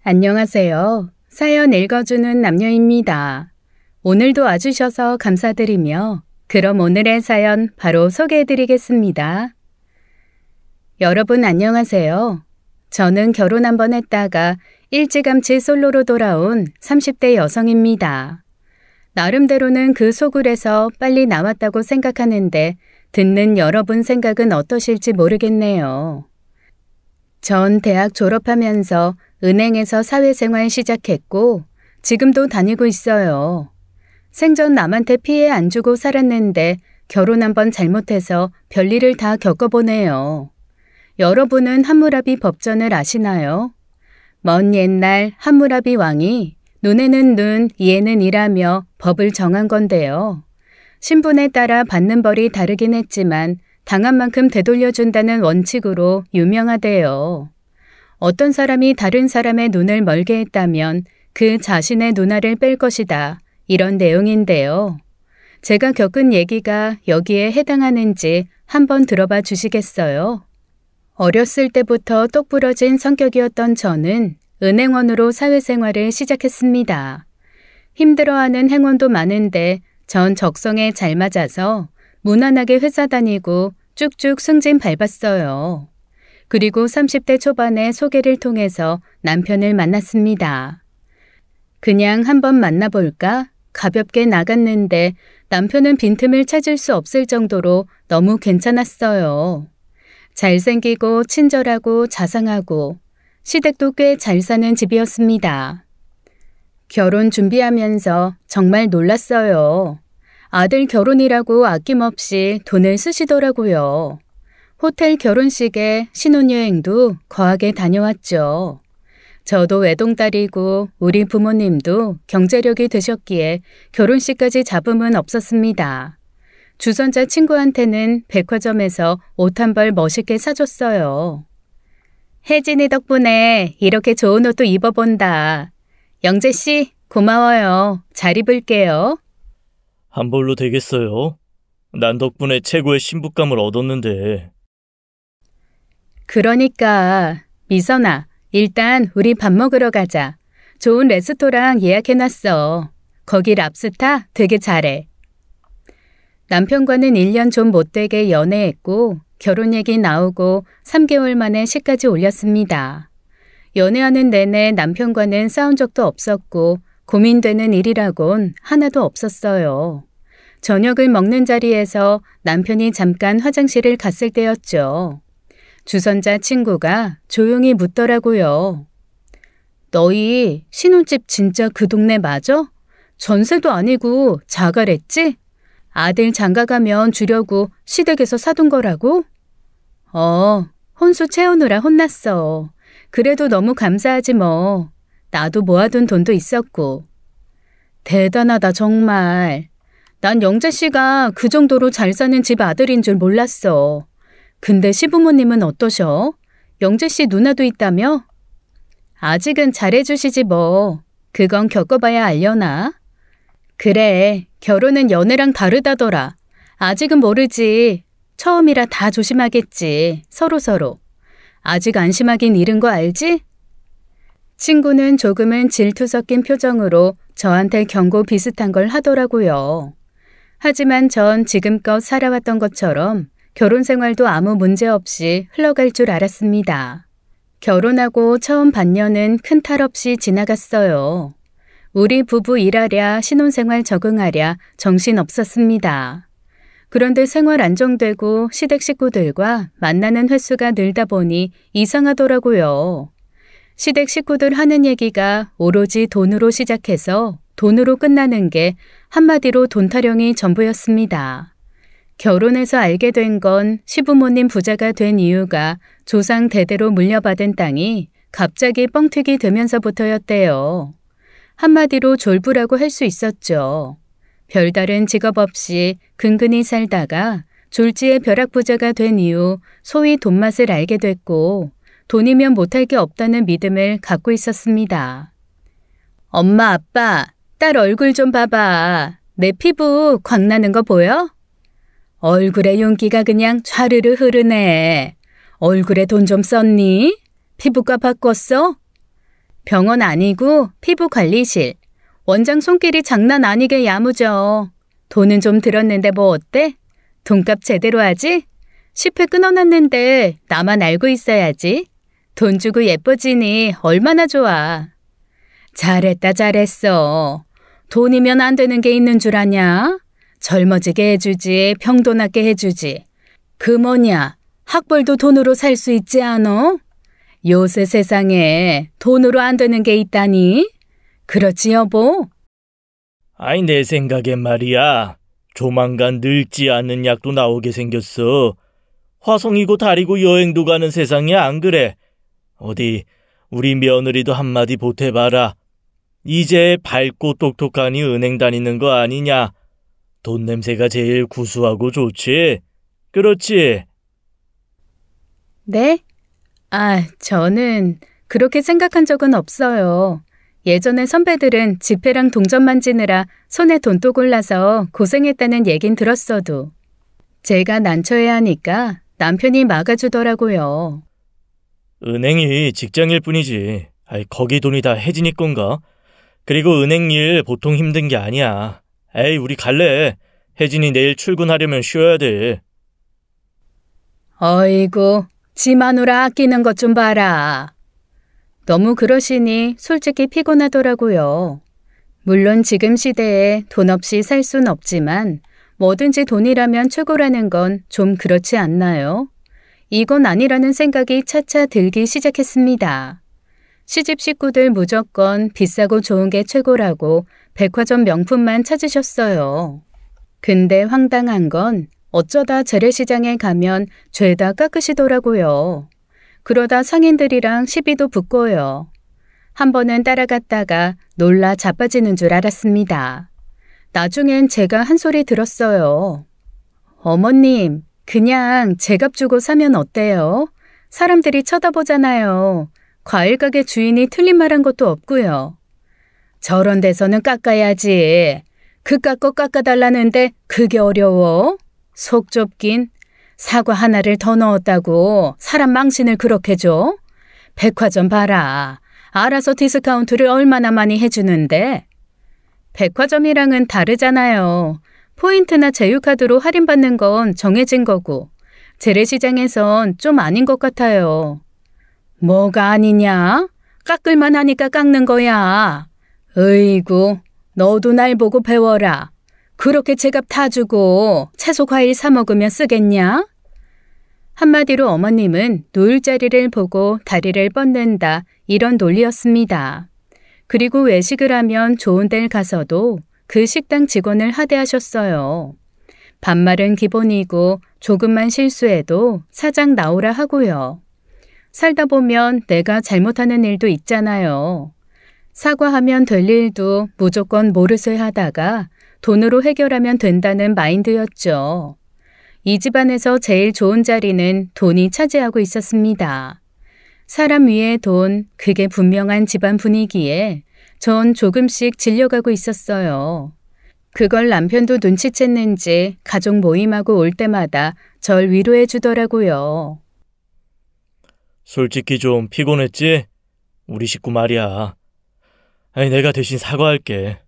안녕하세요. 사연 읽어주는 남녀입니다. 오늘도 와주셔서 감사드리며 그럼 오늘의 사연 바로 소개해드리겠습니다. 여러분 안녕하세요. 저는 결혼 한번 했다가 일찌감치 솔로로 돌아온 30대 여성입니다. 나름대로는 그 소굴에서 빨리 나왔다고 생각하는데 듣는 여러분 생각은 어떠실지 모르겠네요. 전 대학 졸업하면서 은행에서 사회생활 시작했고 지금도 다니고 있어요. 생전 남한테 피해 안 주고 살았는데 결혼 한번 잘못해서 별일을 다 겪어보네요. 여러분은 함무라비 법전을 아시나요? 먼 옛날 함무라비 왕이 눈에는 눈, 이에는 이라며 법을 정한 건데요. 신분에 따라 받는 벌이 다르긴 했지만 당한 만큼 되돌려준다는 원칙으로 유명하대요. 어떤 사람이 다른 사람의 눈을 멀게 했다면 그 자신의 눈알을 뺄 것이다. 이런 내용인데요. 제가 겪은 얘기가 여기에 해당하는지 한번 들어봐 주시겠어요? 어렸을 때부터 똑부러진 성격이었던 저는 은행원으로 사회생활을 시작했습니다. 힘들어하는 행원도 많은데 전 적성에 잘 맞아서 무난하게 회사 다니고 쭉쭉 승진 밟았어요. 그리고 30대 초반에 소개를 통해서 남편을 만났습니다. 그냥 한번 만나볼까? 가볍게 나갔는데 남편은 빈틈을 찾을 수 없을 정도로 너무 괜찮았어요. 잘생기고 친절하고 자상하고 시댁도 꽤 잘 사는 집이었습니다. 결혼 준비하면서 정말 놀랐어요. 아들 결혼이라고 아낌없이 돈을 쓰시더라고요. 호텔 결혼식에 신혼여행도 거하게 다녀왔죠. 저도 외동딸이고 우리 부모님도 경제력이 되셨기에 결혼식까지 잡음은 없었습니다. 주선자 친구한테는 백화점에서 옷 한 벌 멋있게 사줬어요. 혜진이 덕분에 이렇게 좋은 옷도 입어본다. 영재씨 고마워요. 잘 입을게요. 한 벌로 되겠어요? 난 덕분에 최고의 신부감을 얻었는데. 그러니까 미선아, 일단 우리 밥 먹으러 가자. 좋은 레스토랑 예약해놨어. 거기 랍스타 되게 잘해. 남편과는 1년 좀 못되게 연애했고 결혼 얘기 나오고 3개월 만에 시까지 올렸습니다. 연애하는 내내 남편과는 싸운 적도 없었고 고민되는 일이라곤 하나도 없었어요. 저녁을 먹는 자리에서 남편이 잠깐 화장실을 갔을 때였죠. 주선자 친구가 조용히 묻더라고요. 너희 신혼집 진짜 그 동네 맞아? 전세도 아니고 자가랬지? 아들 장가가면 주려고 시댁에서 사둔 거라고? 혼수 채우느라 혼났어. 그래도 너무 감사하지 뭐. 나도 모아둔 돈도 있었고. 대단하다 정말. 난 영재씨가 그 정도로 잘 사는 집 아들인 줄 몰랐어. 근데 시부모님은 어떠셔? 영재씨 누나도 있다며? 아직은 잘해주시지 뭐. 그건 겪어봐야 알려나? 그래, 결혼은 연애랑 다르다더라. 아직은 모르지. 처음이라 다 조심하겠지. 서로서로. 아직 안심하긴 이른 거 알지? 친구는 조금은 질투 섞인 표정으로 저한테 경고 비슷한 걸 하더라고요. 하지만 전 지금껏 살아왔던 것처럼 결혼 생활도 아무 문제 없이 흘러갈 줄 알았습니다. 결혼하고 처음 반년은 큰 탈 없이 지나갔어요. 우리 부부 일하랴 신혼생활 적응하랴 정신 없었습니다. 그런데 생활 안정되고 시댁 식구들과 만나는 횟수가 늘다 보니 이상하더라고요. 시댁 식구들 하는 얘기가 오로지 돈으로 시작해서 돈으로 끝나는 게 한마디로 돈 타령이 전부였습니다. 결혼해서 알게 된 건 시부모님 부자가 된 이유가 조상 대대로 물려받은 땅이 갑자기 뻥튀기 되면서부터였대요. 한마디로 졸부라고 할 수 있었죠. 별다른 직업 없이 근근히 살다가 졸지에 벼락부자가 된 이후 소위 돈맛을 알게 됐고 돈이면 못할 게 없다는 믿음을 갖고 있었습니다. 엄마, 아빠, 딸 얼굴 좀 봐봐. 내 피부 광나는 거 보여? 얼굴에 윤기가 그냥 좌르르 흐르네. 얼굴에 돈 좀 썼니? 피부과 바꿨어? 병원 아니고 피부관리실. 원장 손길이 장난 아니게 야무져. 돈은 좀 들었는데 뭐 어때? 돈값 제대로 하지? 10회 끊어놨는데 나만 알고 있어야지. 돈 주고 예뻐지니 얼마나 좋아. 잘했다 잘했어. 돈이면 안 되는 게 있는 줄 아냐? 젊어지게 해주지 병도 낫게 해주지. 그 뭐냐 학벌도 돈으로 살 수 있지 않어? 요새 세상에 돈으로 안 되는 게 있다니? 그렇지 여보? 아이 내 생각엔 말이야. 조만간 늙지 않는 약도 나오게 생겼어. 화성이고 달이고 여행도 가는 세상이 안 그래. 어디 우리 며느리도 한마디 보태봐라. 이제 밝고 똑똑하니 은행 다니는 거 아니냐. 돈 냄새가 제일 구수하고 좋지. 그렇지? 네? 저는 그렇게 생각한 적은 없어요. 예전에 선배들은 지폐랑 동전 만지느라 손에 돈도 골라서 고생했다는 얘긴 들었어도 제가 난처해야 하니까 남편이 막아주더라고요. 은행이 직장일 뿐이지. 거기 돈이 다 혜진이 건가? 그리고 은행 일 보통 힘든 게 아니야. 우리 갈래. 혜진이 내일 출근하려면 쉬어야 돼. 어이구, 지 마누라 아끼는 것 좀 봐라. 너무 그러시니 솔직히 피곤하더라고요. 물론 지금 시대에 돈 없이 살 순 없지만 뭐든지 돈이라면 최고라는 건 좀 그렇지 않나요? 이건 아니라는 생각이 차차 들기 시작했습니다. 시집 식구들 무조건 비싸고 좋은 게 최고라고 백화점 명품만 찾으셨어요. 근데 황당한 건 어쩌다 재래시장에 가면 죄다 깎으시더라고요. 그러다 상인들이랑 시비도 붙고요. 한 번은 따라갔다가 놀라 자빠지는 줄 알았습니다. 나중엔 제가 한 소리 들었어요. 어머님, 그냥 제값 주고 사면 어때요? 사람들이 쳐다보잖아요. 과일 가게 주인이 틀린 말 한 것도 없고요. 저런 데서는 깎아야지. 그깟 거 깎아달라는데 그게 어려워? 속 좁긴. 사과 하나를 더 넣었다고 사람 망신을 그렇게 줘? 백화점 봐라. 알아서 디스카운트를 얼마나 많이 해주는데. 백화점이랑은 다르잖아요. 포인트나 제휴카드로 할인받는 건 정해진 거고 재래시장에선 좀 아닌 것 같아요. 뭐가 아니냐? 깎을만 하니까 깎는 거야. 으이구, 너도 날 보고 배워라. 그렇게 제값 다 주고 채소 과일 사 먹으면 쓰겠냐? 한마디로 어머님은 누울 자리를 보고 다리를 뻗는다 이런 논리였습니다. 그리고 외식을 하면 좋은 데를 가서도 그 식당 직원을 하대하셨어요. 반말은 기본이고 조금만 실수해도 사장 나오라 하고요. 살다 보면 내가 잘못하는 일도 있잖아요. 사과하면 될 일도 무조건 모르쇠 하다가 돈으로 해결하면 된다는 마인드였죠. 이 집안에서 제일 좋은 자리는 돈이 차지하고 있었습니다. 사람 위에 돈, 그게 분명한 집안 분위기에 전 조금씩 질려가고 있었어요. 그걸 남편도 눈치챘는지 가족 모임하고 올 때마다 절 위로해 주더라고요. 솔직히 좀 피곤했지? 우리 식구 말이야. 내가 대신 사과할게.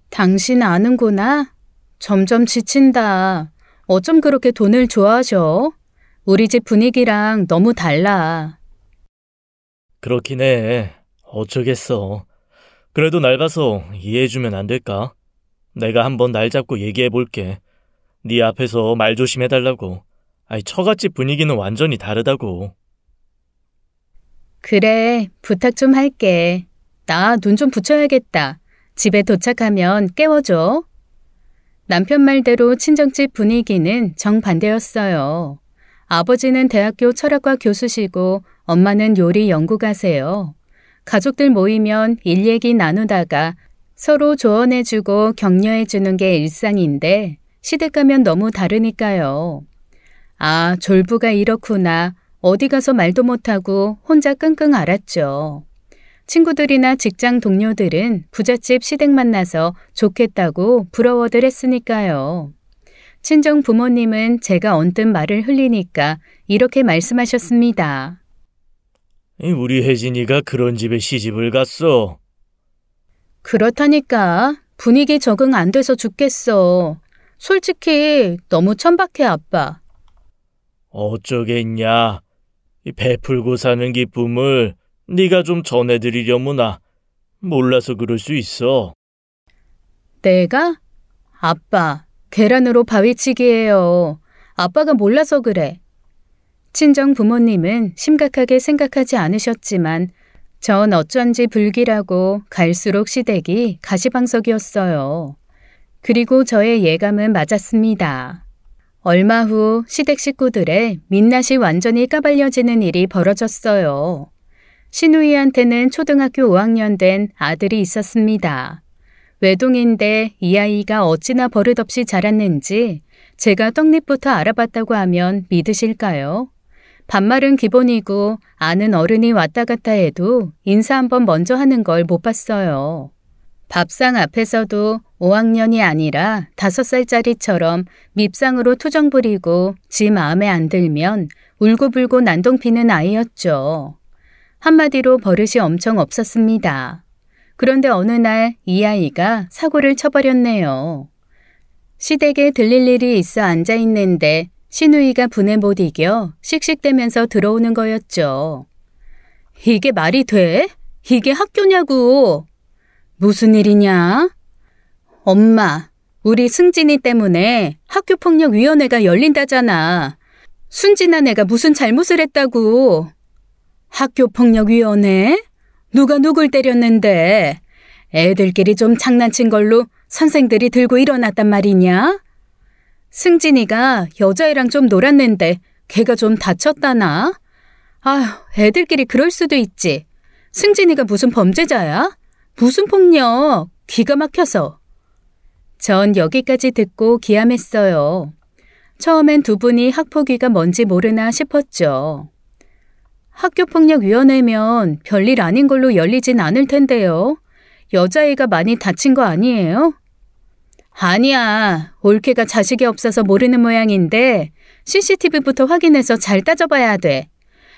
당신 아는구나? 점점 지친다. 어쩜 그렇게 돈을 좋아하셔? 우리 집 분위기랑 너무 달라. 그렇긴 해. 어쩌겠어. 그래도 날 봐서 이해해주면 안 될까? 내가 한번 날 잡고 얘기해볼게. 네 앞에서 말 조심해달라고. 처갓집 분위기는 완전히 다르다고. 그래, 부탁 좀 할게. 나 눈 좀 붙여야겠다. 집에 도착하면 깨워줘. 남편 말대로 친정집 분위기는 정반대였어요. 아버지는 대학교 철학과 교수시고 엄마는 요리 연구가세요. 가족들 모이면 일 얘기 나누다가 서로 조언해주고 격려해주는 게 일상인데 시댁 가면 너무 다르니까요. 아, 졸부가 이렇구나. 어디 가서 말도 못하고 혼자 끙끙 앓았죠. 친구들이나 직장 동료들은 부잣집 시댁 만나서 좋겠다고 부러워들 했으니까요. 친정 부모님은 제가 언뜻 말을 흘리니까 이렇게 말씀하셨습니다. 우리 혜진이가 그런 집에 시집을 갔어. 그렇다니까. 분위기 적응 안 돼서 죽겠어. 솔직히 너무 천박해, 아빠. 어쩌겠냐. 베풀고 사는 기쁨을 네가 좀 전해드리려무나. 몰라서 그럴 수 있어. 내가? 아빠, 계란으로 바위치기예요. 아빠가 몰라서 그래. 친정 부모님은 심각하게 생각하지 않으셨지만 전 어쩐지 불길하고 갈수록 시댁이 가시방석이었어요. 그리고 저의 예감은 맞았습니다. 얼마 후 시댁 식구들의 민낯이 완전히 까발려지는 일이 벌어졌어요. 신우이한테는 초등학교 5학년 된 아들이 있었습니다. 외동인데 이 아이가 어찌나 버릇없이 자랐는지 제가 떡잎부터 알아봤다고 하면 믿으실까요? 반말은 기본이고 아는 어른이 왔다 갔다 해도 인사 한번 먼저 하는 걸 못 봤어요. 밥상 앞에서도 5학년이 아니라 5살짜리처럼 밉상으로 투정 부리고 지 마음에 안 들면 울고불고 난동 피는 아이였죠. 한마디로 버릇이 엄청 없었습니다. 그런데 어느 날 이 아이가 사고를 쳐버렸네요. 시댁에 들릴 일이 있어 앉아있는데 신우이가 분에 못 이겨 씩씩대면서 들어오는 거였죠. 이게 말이 돼? 이게 학교냐고. 무슨 일이냐? 엄마, 우리 승진이 때문에 학교폭력위원회가 열린다잖아. 순진한 애가 무슨 잘못을 했다고. 학교폭력위원회? 누가 누굴 때렸는데? 애들끼리 좀 장난친 걸로 선생들이 들고 일어났단 말이냐? 승진이가 여자애랑 좀 놀았는데 걔가 좀 다쳤다나? 아휴, 애들끼리 그럴 수도 있지. 승진이가 무슨 범죄자야? 무슨 폭력? 기가 막혀서. 전 여기까지 듣고 기함했어요. 처음엔 두 분이 학폭위가 뭔지 모르나 싶었죠. 학교폭력위원회면 별일 아닌 걸로 열리진 않을 텐데요. 여자애가 많이 다친 거 아니에요? 아니야. 올케가 자식이 없어서 모르는 모양인데 CCTV부터 확인해서 잘 따져봐야 돼.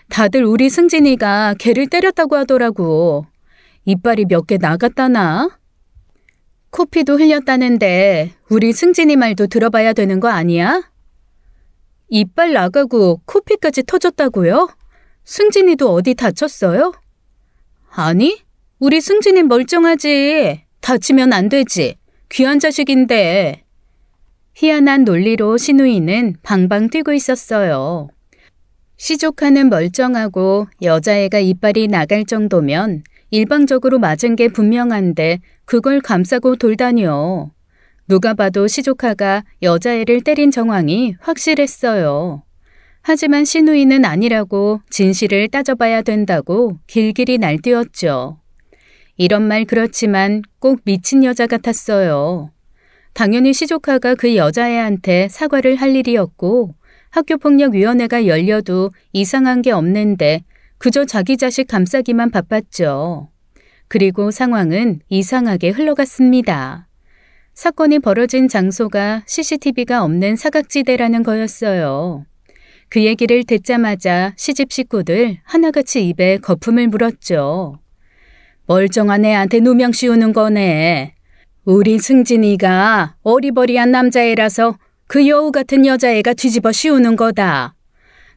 다들 우리 승진이가 걔를 때렸다고 하더라고. 이빨이 몇 개 나갔다나? 코피도 흘렸다는데 우리 승진이 말도 들어봐야 되는 거 아니야? 이빨 나가고 코피까지 터졌다고요? 승진이도 어디 다쳤어요? 아니, 우리 승진이 멀쩡하지. 다치면 안 되지. 귀한 자식인데. 희한한 논리로 신우이는 방방 뛰고 있었어요. 시조카는 멀쩡하고 여자애가 이빨이 나갈 정도면 일방적으로 맞은 게 분명한데 그걸 감싸고 돌다니요. 누가 봐도 시조카가 여자애를 때린 정황이 확실했어요. 하지만 신우이는 아니라고 진실을 따져봐야 된다고 길길이 날뛰었죠. 이런 말 그렇지만 꼭 미친 여자 같았어요. 당연히 시조카가 그 여자애한테 사과를 할 일이었고 학교폭력위원회가 열려도 이상한 게 없는데 그저 자기 자식 감싸기만 바빴죠. 그리고 상황은 이상하게 흘러갔습니다. 사건이 벌어진 장소가 CCTV가 없는 사각지대라는 거였어요. 그 얘기를 듣자마자 시집 식구들 하나같이 입에 거품을 물었죠. 멀쩡한 애한테 누명 씌우는 거네. 우리 승진이가 어리버리한 남자애라서 그 여우 같은 여자애가 뒤집어 씌우는 거다.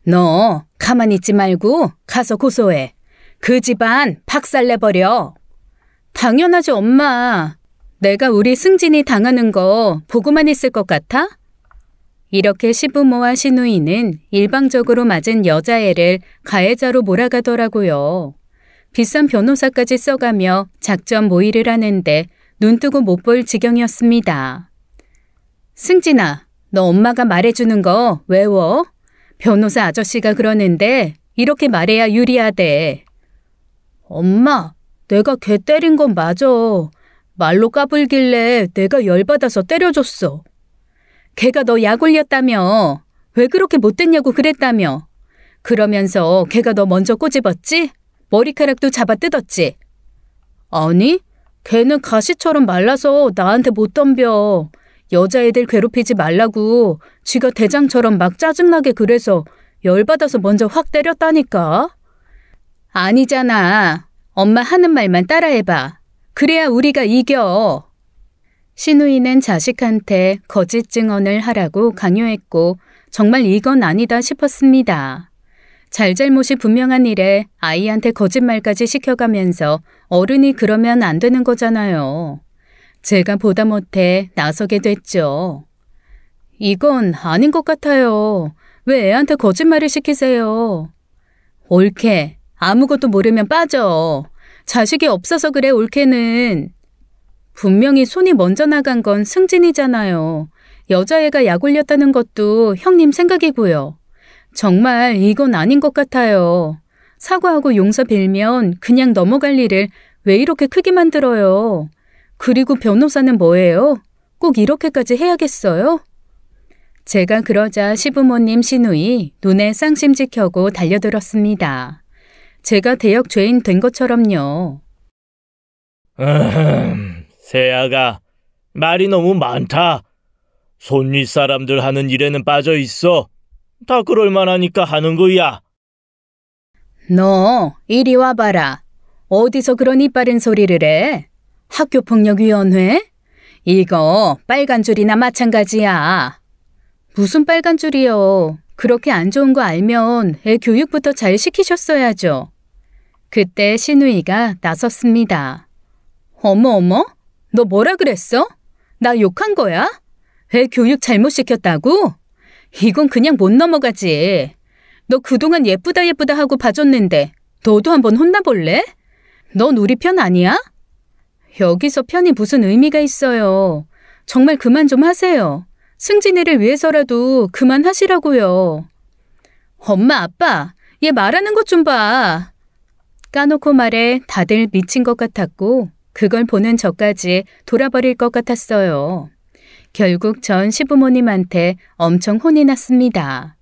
너 가만히 있지 말고 가서 고소해. 그 집안 박살내버려. 당연하지 엄마. 내가 우리 승진이 당하는 거 보고만 있을 것 같아? 이렇게 시부모와 시누이는 일방적으로 맞은 여자애를 가해자로 몰아가더라고요. 비싼 변호사까지 써가며 작전 모의를 하는데 눈뜨고 못 볼 지경이었습니다. 승진아, 너 엄마가 말해주는 거 외워? 변호사 아저씨가 그러는데 이렇게 말해야 유리하대. 엄마, 내가 걔 때린 건 맞아. 말로 까불길래 내가 열받아서 때려줬어. 걔가 너 약 올렸다며. 왜 그렇게 못됐냐고 그랬다며. 그러면서 걔가 너 먼저 꼬집었지? 머리카락도 잡아 뜯었지? 아니, 걔는 가시처럼 말라서 나한테 못 덤벼. 여자애들 괴롭히지 말라고 쥐가 대장처럼 막 짜증나게 그래서 열받아서 먼저 확 때렸다니까. 아니잖아. 엄마 하는 말만 따라해봐. 그래야 우리가 이겨. 시누이는 자식한테 거짓 증언을 하라고 강요했고 정말 이건 아니다 싶었습니다. 잘잘못이 분명한 일에 아이한테 거짓말까지 시켜가면서 어른이 그러면 안 되는 거잖아요. 제가 보다 못해 나서게 됐죠. 이건 아닌 것 같아요. 왜 애한테 거짓말을 시키세요? 올케, 아무것도 모르면 빠져. 자식이 없어서 그래, 올케는. 분명히 손이 먼저 나간 건 승진이잖아요. 여자애가 약 올렸다는 것도 형님 생각이고요. 정말 이건 아닌 것 같아요. 사과하고 용서 빌면 그냥 넘어갈 일을 왜 이렇게 크게 만들어요? 그리고 변호사는 뭐예요? 꼭 이렇게까지 해야겠어요? 제가 그러자 시부모님 시누이 눈에 쌍심지 켜고 달려들었습니다. 제가 대역 죄인 된 것처럼요. 세아가 말이 너무 많다. 손윗 사람들 하는 일에는 빠져 있어. 다 그럴 만하니까 하는 거야. 너 이리 와봐라. 어디서 그런 이빠른 소리를 해? 학교폭력위원회? 이거 빨간 줄이나 마찬가지야. 무슨 빨간 줄이요. 그렇게 안 좋은 거 알면 애 교육부터 잘 시키셨어야죠. 그때 시누이가 나섰습니다. 어머, 너 뭐라 그랬어? 나 욕한 거야? 애 교육 잘못 시켰다고? 이건 그냥 못 넘어가지. 너 그동안 예쁘다 하고 봐줬는데 너도 한번 혼나볼래? 넌 우리 편 아니야? 여기서 편이 무슨 의미가 있어요. 정말 그만 좀 하세요. 승진이를 위해서라도 그만하시라고요. 엄마, 아빠, 얘 말하는 것 좀 봐. 까놓고 말해 다들 미친 것 같았고 그걸 보는 저까지 돌아버릴 것 같았어요. 결국 전 시부모님한테 엄청 혼이 났습니다.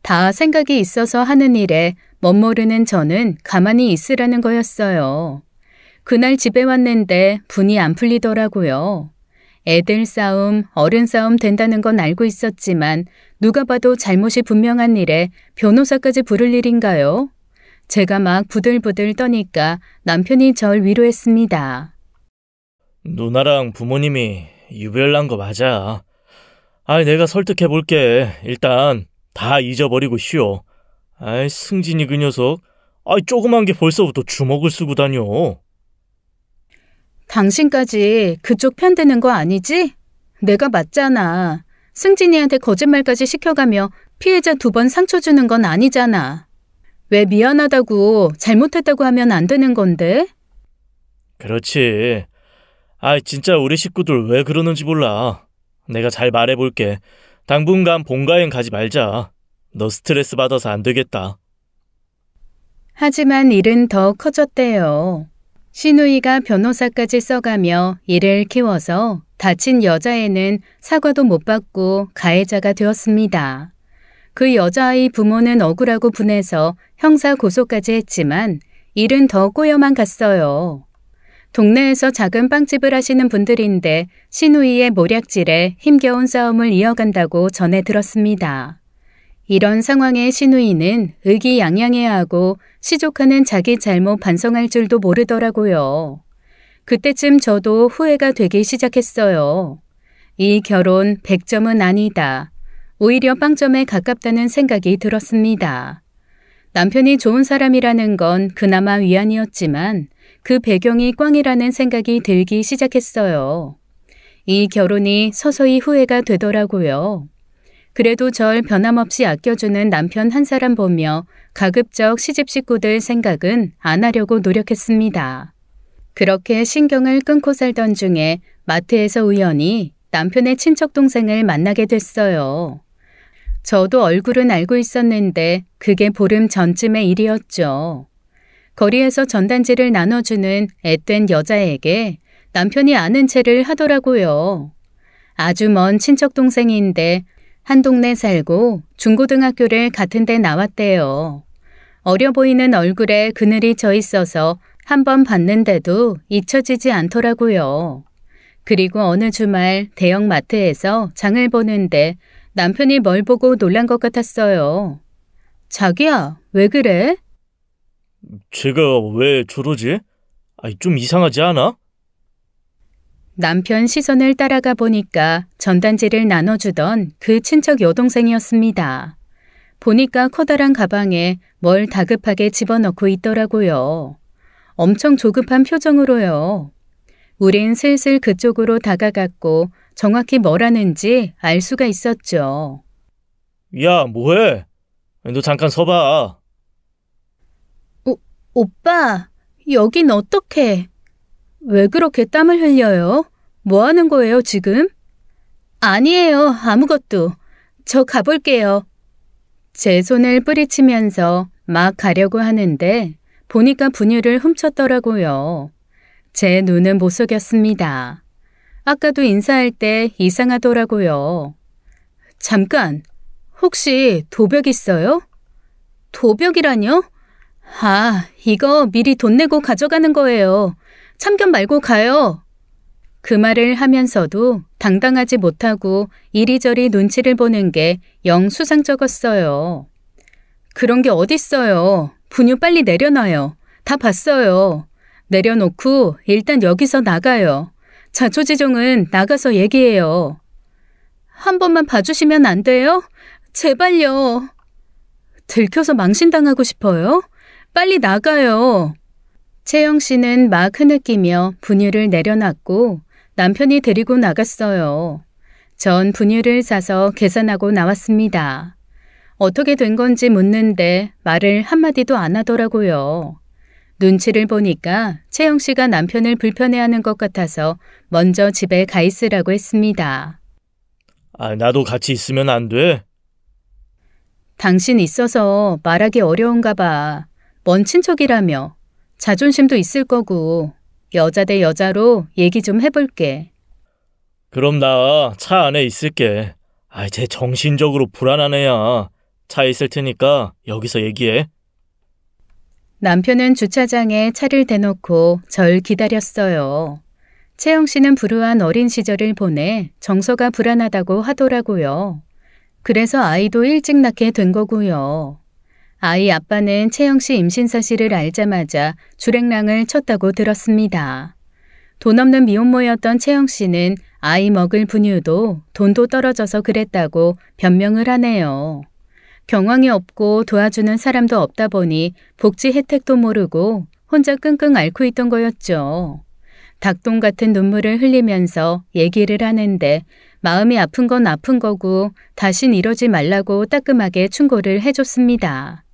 다 생각이 있어서 하는 일에 멋모르는 저는 가만히 있으라는 거였어요. 그날 집에 왔는데 분이 안 풀리더라고요. 애들 싸움, 어른 싸움 된다는 건 알고 있었지만 누가 봐도 잘못이 분명한 일에 변호사까지 부를 일인가요? 제가 막 부들부들 떠니까 남편이 절 위로했습니다. 누나랑 부모님이 유별난 거 맞아. 내가 설득해볼게. 일단 다 잊어버리고 쉬어. 승진이 그 녀석. 조그만 게 벌써부터 주먹을 쓰고 다녀. 당신까지 그쪽 편드는 거 아니지? 내가 맞잖아. 승진이한테 거짓말까지 시켜가며 피해자 2번 상처 주는 건 아니잖아. 왜 미안하다고 잘못했다고 하면 안 되는 건데? 그렇지. 진짜 우리 식구들 왜 그러는지 몰라. 내가 잘 말해볼게. 당분간 본가엔 가지 말자. 너 스트레스 받아서 안 되겠다. 하지만 일은 더 커졌대요. 시누이가 변호사까지 써가며 일을 키워서 다친 여자애는 사과도 못 받고 가해자가 되었습니다. 그 여자아이 부모는 억울하고 분해서 형사 고소까지 했지만 일은 더 꼬여만 갔어요. 동네에서 작은 빵집을 하시는 분들인데 시누이의 모략질에 힘겨운 싸움을 이어간다고 전해 들었습니다. 이런 상황에 시누이는 의기양양해야 하고 시족하는 자기 잘못 반성할 줄도 모르더라고요. 그때쯤 저도 후회가 되기 시작했어요. 이 결혼 100점은 아니다. 오히려 빵점에 가깝다는 생각이 들었습니다. 남편이 좋은 사람이라는 건 그나마 위안이었지만 그 배경이 꽝이라는 생각이 들기 시작했어요. 이 결혼이 서서히 후회가 되더라고요. 그래도 절 변함없이 아껴주는 남편 한 사람 보며 가급적 시집 식구들 생각은 안 하려고 노력했습니다. 그렇게 신경을 끊고 살던 중에 마트에서 우연히 남편의 친척 동생을 만나게 됐어요. 저도 얼굴은 알고 있었는데 그게 보름 전쯤의 일이었죠. 거리에서 전단지를 나눠주는 앳된 여자에게 남편이 아는 체를 하더라고요. 아주 먼 친척 동생인데 한 동네 살고 중고등학교를 같은 데 나왔대요. 어려 보이는 얼굴에 그늘이 져 있어서 한 번 봤는데도 잊혀지지 않더라고요. 그리고 어느 주말 대형 마트에서 장을 보는데 남편이 뭘 보고 놀란 것 같았어요. 자기야, 왜 그래? 제가 왜 저러지? 좀 이상하지 않아? 남편 시선을 따라가 보니까 전단지를 나눠주던 그 친척 여동생이었습니다. 보니까 커다란 가방에 뭘 다급하게 집어넣고 있더라고요. 엄청 조급한 표정으로요. 우린 슬슬 그쪽으로 다가갔고 정확히 뭘 하는지 알 수가 있었죠. 야, 뭐해? 너 잠깐 서봐. 오빠, 여긴 어떡해? 왜 그렇게 땀을 흘려요? 뭐 하는 거예요, 지금? 아니에요, 아무것도. 저 가볼게요. 제 손을 뿌리치면서 막 가려고 하는데 보니까 분유를 훔쳤더라고요. 제 눈은 못 속였습니다. 아까도 인사할 때 이상하더라고요. 잠깐, 혹시 도벽 있어요? 도벽이라뇨? 이거 미리 돈 내고 가져가는 거예요. 참견 말고 가요. 그 말을 하면서도 당당하지 못하고 이리저리 눈치를 보는 게 영 수상쩍었어요. 그런 게 어딨어요. 분유 빨리 내려놔요. 다 봤어요. 내려놓고 일단 여기서 나가요. 자초지종은 나가서 얘기해요. 한 번만 봐주시면 안 돼요? 제발요. 들켜서 망신당하고 싶어요? 빨리 나가요. 채영 씨는 막 흐느끼며 분유를 내려놨고 남편이 데리고 나갔어요. 전 분유를 사서 계산하고 나왔습니다. 어떻게 된 건지 묻는데 말을 한마디도 안 하더라고요. 눈치를 보니까 채영 씨가 남편을 불편해하는 것 같아서 먼저 집에 가 있으라고 했습니다. 나도 같이 있으면 안 돼? 당신 있어서 말하기 어려운가 봐. 먼 친척이라며. 자존심도 있을 거고. 여자 대 여자로 얘기 좀 해볼게. 그럼 나 차 안에 있을게. 쟤 정신적으로 불안한 애야. 차에 있을 테니까 여기서 얘기해. 남편은 주차장에 차를 대놓고 절 기다렸어요. 채영 씨는 불우한 어린 시절을 보내 정서가 불안하다고 하더라고요. 그래서 아이도 일찍 낳게 된 거고요. 아이 아빠는 채영 씨 임신 사실을 알자마자 주랭랑을 쳤다고 들었습니다. 돈 없는 미혼모였던 채영 씨는 아이 먹을 분유도 돈도 떨어져서 그랬다고 변명을 하네요. 경황이 없고 도와주는 사람도 없다 보니 복지 혜택도 모르고 혼자 끙끙 앓고 있던 거였죠. 닭똥 같은 눈물을 흘리면서 얘기를 하는데 마음이 아픈 건 아픈 거고 다신 이러지 말라고 따끔하게 충고를 해줬습니다.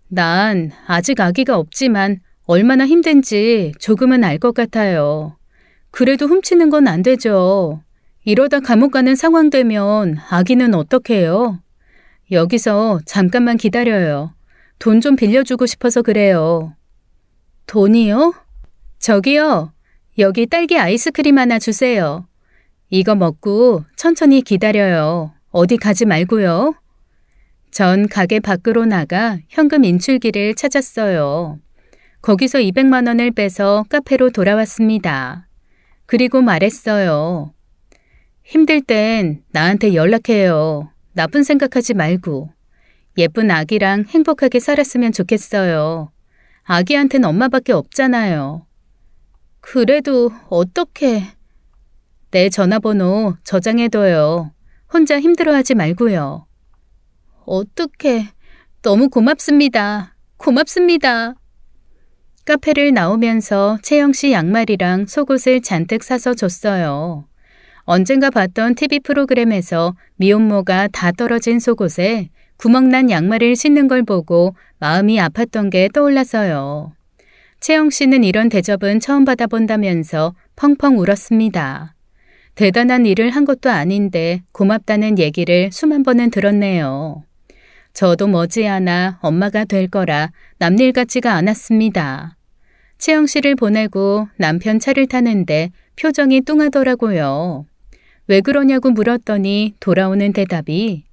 난 아직 아기가 없지만 얼마나 힘든지 조금은 알 것 같아요. 그래도 훔치는 건 안 되죠. 이러다 감옥 가는 상황 되면 아기는 어떡해요? 여기서 잠깐만 기다려요. 돈 좀 빌려주고 싶어서 그래요. 돈이요? 저기요. 여기 딸기 아이스크림 하나 주세요. 이거 먹고 천천히 기다려요. 어디 가지 말고요. 전 가게 밖으로 나가 현금 인출기를 찾았어요. 거기서 200만 원을 빼서 카페로 돌아왔습니다. 그리고 말했어요. 힘들 땐 나한테 연락해요. 나쁜 생각하지 말고. 예쁜 아기랑 행복하게 살았으면 좋겠어요. 아기한텐 엄마밖에 없잖아요. 그래도 어떡해. 내 전화번호 저장해둬요. 혼자 힘들어하지 말고요. 어떡해. 너무 고맙습니다. 고맙습니다. 카페를 나오면서 채영 씨 양말이랑 속옷을 잔뜩 사서 줬어요. 언젠가 봤던 TV 프로그램에서 미혼모가 다 떨어진 속옷에 구멍난 양말을 신는 걸 보고 마음이 아팠던 게 떠올라서요. 채영 씨는 이런 대접은 처음 받아본다면서 펑펑 울었습니다. 대단한 일을 한 것도 아닌데 고맙다는 얘기를 수만 번은 들었네요. 저도 머지않아 엄마가 될 거라 남일 같지가 않았습니다. 채영 씨를 보내고 남편 차를 타는데 표정이 뚱하더라고요. 왜 그러냐고 물었더니 돌아오는 대답이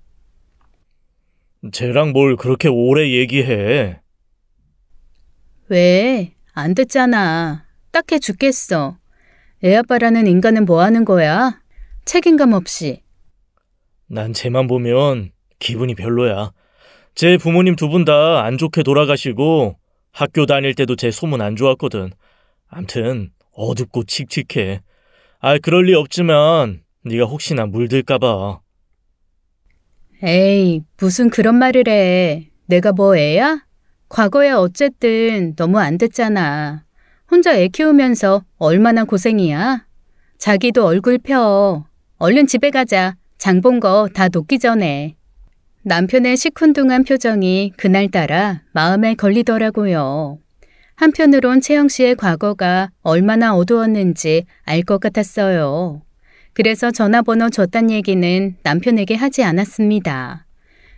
쟤랑 뭘 그렇게 오래 얘기해? 왜? 안 듣잖아. 딱해 죽겠어. 애아빠라는 인간은 뭐 하는 거야? 책임감 없이. 난 쟤만 보면 기분이 별로야. 제 부모님 두 분 다 안 좋게 돌아가시고 학교 다닐 때도 쟤 소문 안 좋았거든. 암튼 어둡고 칙칙해. 그럴 리 없지만 네가 혹시나 물들까 봐. 에이, 무슨 그런 말을 해. 내가 뭐 애야? 과거에 어쨌든 너무 안 됐잖아. 혼자 애 키우면서 얼마나 고생이야. 자기도 얼굴 펴. 얼른 집에 가자. 장 본 거 다 녹기 전에. 남편의 시큰둥한 표정이 그날따라 마음에 걸리더라고요. 한편으론 채영 씨의 과거가 얼마나 어두웠는지 알 것 같았어요. 그래서 전화번호 줬단 얘기는 남편에게 하지 않았습니다.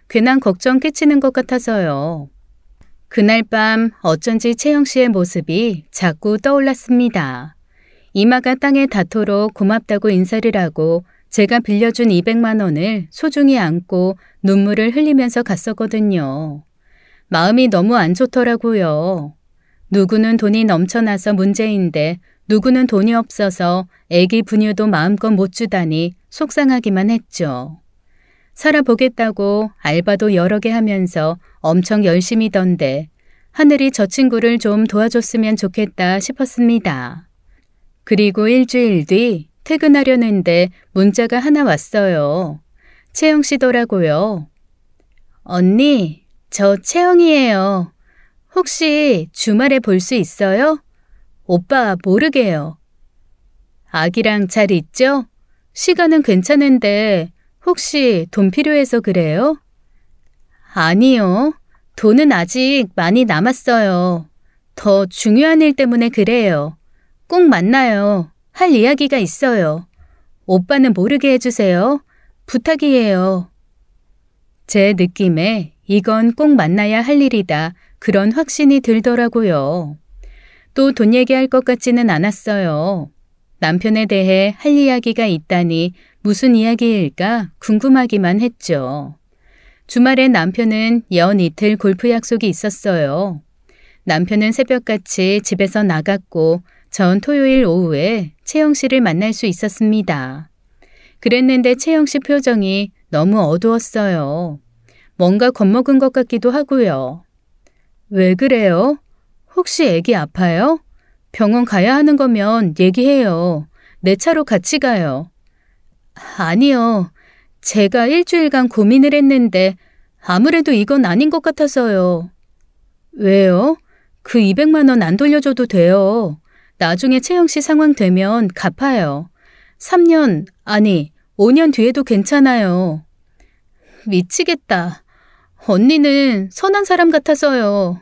괜한 걱정 끼치는 것 같아서요. 그날 밤 어쩐지 채영 씨의 모습이 자꾸 떠올랐습니다. 이마가 땅에 닿도록 고맙다고 인사를 하고 제가 빌려준 200만 원을 소중히 안고 눈물을 흘리면서 갔었거든요. 마음이 너무 안 좋더라고요. 누구는 돈이 넘쳐나서 문제인데 누구는 돈이 없어서 애기 분유도 마음껏 못 주다니 속상하기만 했죠. 살아보겠다고 알바도 여러 개 하면서 엄청 열심히던데 하늘이 저 친구를 좀 도와줬으면 좋겠다 싶었습니다. 그리고 일주일 뒤 퇴근하려는데 문자가 하나 왔어요. 채영 씨더라고요. 언니, 저 채영이에요. 혹시 주말에 볼 수 있어요? 오빠 모르게요. 아기랑 잘 있죠? 시간은 괜찮은데 혹시 돈 필요해서 그래요? 아니요. 돈은 아직 많이 남았어요. 더 중요한 일 때문에 그래요. 꼭 만나요. 할 이야기가 있어요. 오빠는 모르게 해주세요. 부탁이에요. 제 느낌에 이건 꼭 만나야 할 일이다. 그런 확신이 들더라고요. 또 돈 얘기할 것 같지는 않았어요. 남편에 대해 할 이야기가 있다니 무슨 이야기일까 궁금하기만 했죠. 주말에 남편은 연 이틀 골프 약속이 있었어요. 남편은 새벽같이 집에서 나갔고 전 토요일 오후에 채영 씨를 만날 수 있었습니다. 그랬는데 채영 씨 표정이 너무 어두웠어요. 뭔가 겁먹은 것 같기도 하고요. 왜 그래요? 혹시 애기 아파요? 병원 가야 하는 거면 얘기해요. 내 차로 같이 가요. 아니요. 제가 일주일간 고민을 했는데 아무래도 이건 아닌 것 같아서요. 왜요? 그 200만 원 안 돌려줘도 돼요. 나중에 채영 씨 상황 되면 갚아요. 3년, 아니 5년 뒤에도 괜찮아요. 미치겠다. 언니는 선한 사람 같아서요.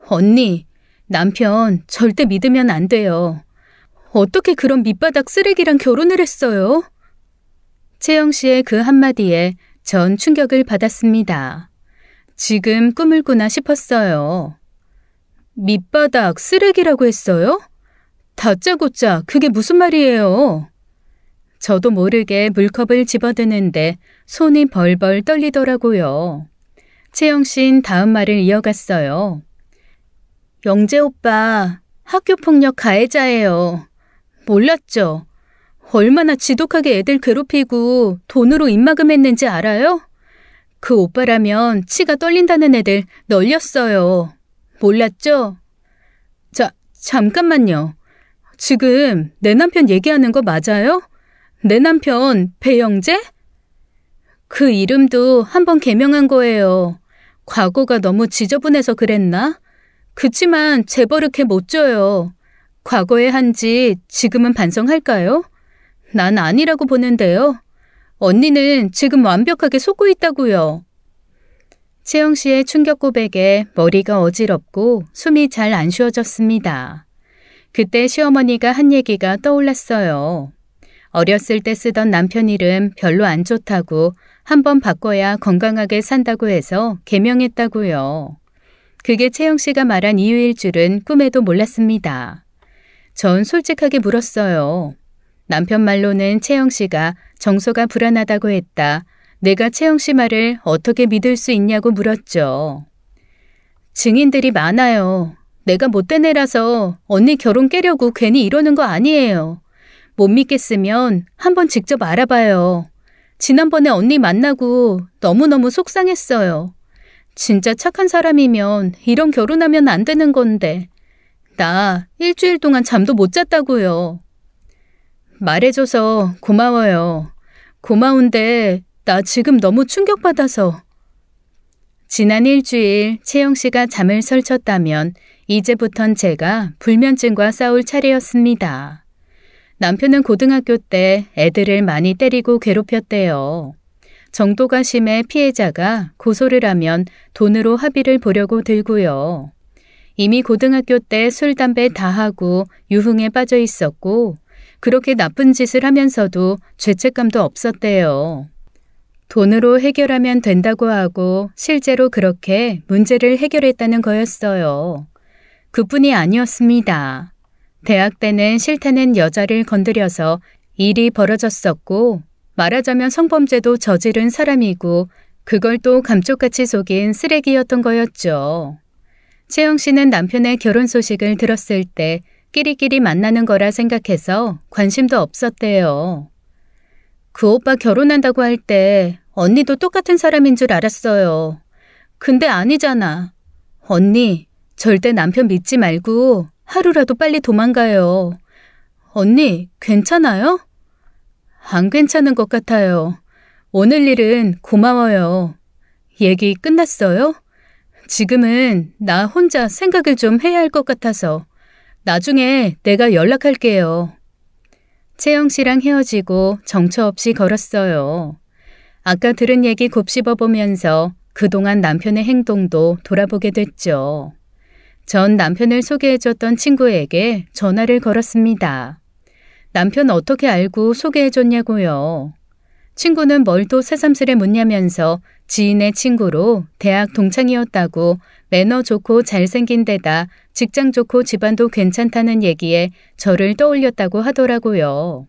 언니, 남편 절대 믿으면 안 돼요. 어떻게 그런 밑바닥 쓰레기랑 결혼을 했어요? 채영 씨의 그 한마디에 전 충격을 받았습니다. 지금 꿈을 꾸나 싶었어요. 밑바닥 쓰레기라고 했어요? 다짜고짜 그게 무슨 말이에요? 저도 모르게 물컵을 집어드는데 손이 벌벌 떨리더라고요. 채영 씨는 다음 말을 이어갔어요. 영재 오빠, 학교폭력 가해자예요. 몰랐죠? 얼마나 지독하게 애들 괴롭히고 돈으로 입막음했는지 알아요? 그 오빠라면 치가 떨린다는 애들 널렸어요. 몰랐죠? 잠깐만요. 지금 내 남편 얘기하는 거 맞아요? 내 남편 배영재? 그 이름도 한번 개명한 거예요. 과거가 너무 지저분해서 그랬나? 그치만 재버릇해 못 져요. 과거에 한 짓 지금은 반성할까요? 난 아니라고 보는데요. 언니는 지금 완벽하게 속고 있다고요. 채영 씨의 충격 고백에 머리가 어지럽고 숨이 잘 안 쉬어졌습니다. 그때 시어머니가 한 얘기가 떠올랐어요. 어렸을 때 쓰던 남편 이름 별로 안 좋다고 한번 바꿔야 건강하게 산다고 해서 개명했다고요. 그게 채영 씨가 말한 이유일 줄은 꿈에도 몰랐습니다. 전 솔직하게 물었어요. 남편 말로는 채영 씨가 정서가 불안하다고 했다. 내가 채영 씨 말을 어떻게 믿을 수 있냐고 물었죠. 증인들이 많아요. 내가 못된 애라서 언니 결혼 깨려고 괜히 이러는 거 아니에요. 못 믿겠으면 한번 직접 알아봐요. 지난번에 언니 만나고 너무너무 속상했어요. 진짜 착한 사람이면 이런 결혼하면 안 되는 건데. 나 일주일 동안 잠도 못 잤다고요. 말해줘서 고마워요. 고마운데 나 지금 너무 충격받아서. 지난 일주일 채영 씨가 잠을 설쳤다면 이제부턴 제가 불면증과 싸울 차례였습니다. 남편은 고등학교 때 애들을 많이 때리고 괴롭혔대요. 정도가 심해 피해자가 고소를 하면 돈으로 합의를 보려고 들고요. 이미 고등학교 때 술, 담배 다 하고 유흥에 빠져 있었고 그렇게 나쁜 짓을 하면서도 죄책감도 없었대요. 돈으로 해결하면 된다고 하고 실제로 그렇게 문제를 해결했다는 거였어요. 그뿐이 아니었습니다. 대학 때는 싫다는 여자를 건드려서 일이 벌어졌었고 말하자면 성범죄도 저지른 사람이고 그걸 또 감쪽같이 속인 쓰레기였던 거였죠. 채영 씨는 남편의 결혼 소식을 들었을 때 끼리끼리 만나는 거라 생각해서 관심도 없었대요. 그 오빠 결혼한다고 할 때 언니도 똑같은 사람인 줄 알았어요. 근데 아니잖아. 언니, 절대 남편 믿지 말고 하루라도 빨리 도망가요. 언니, 괜찮아요? 안 괜찮은 것 같아요. 오늘 일은 고마워요. 얘기 끝났어요? 지금은 나 혼자 생각을 좀 해야 할 것 같아서 나중에 내가 연락할게요. 채영 씨랑 헤어지고 정처 없이 걸었어요. 아까 들은 얘기 곱씹어보면서 그동안 남편의 행동도 돌아보게 됐죠. 전 남편을 소개해줬던 친구에게 전화를 걸었습니다. 남편 어떻게 알고 소개해줬냐고요. 친구는 뭘 또 새삼스레 묻냐면서 지인의 친구로 대학 동창이었다고 매너 좋고 잘생긴 데다 직장 좋고 집안도 괜찮다는 얘기에 저를 떠올렸다고 하더라고요.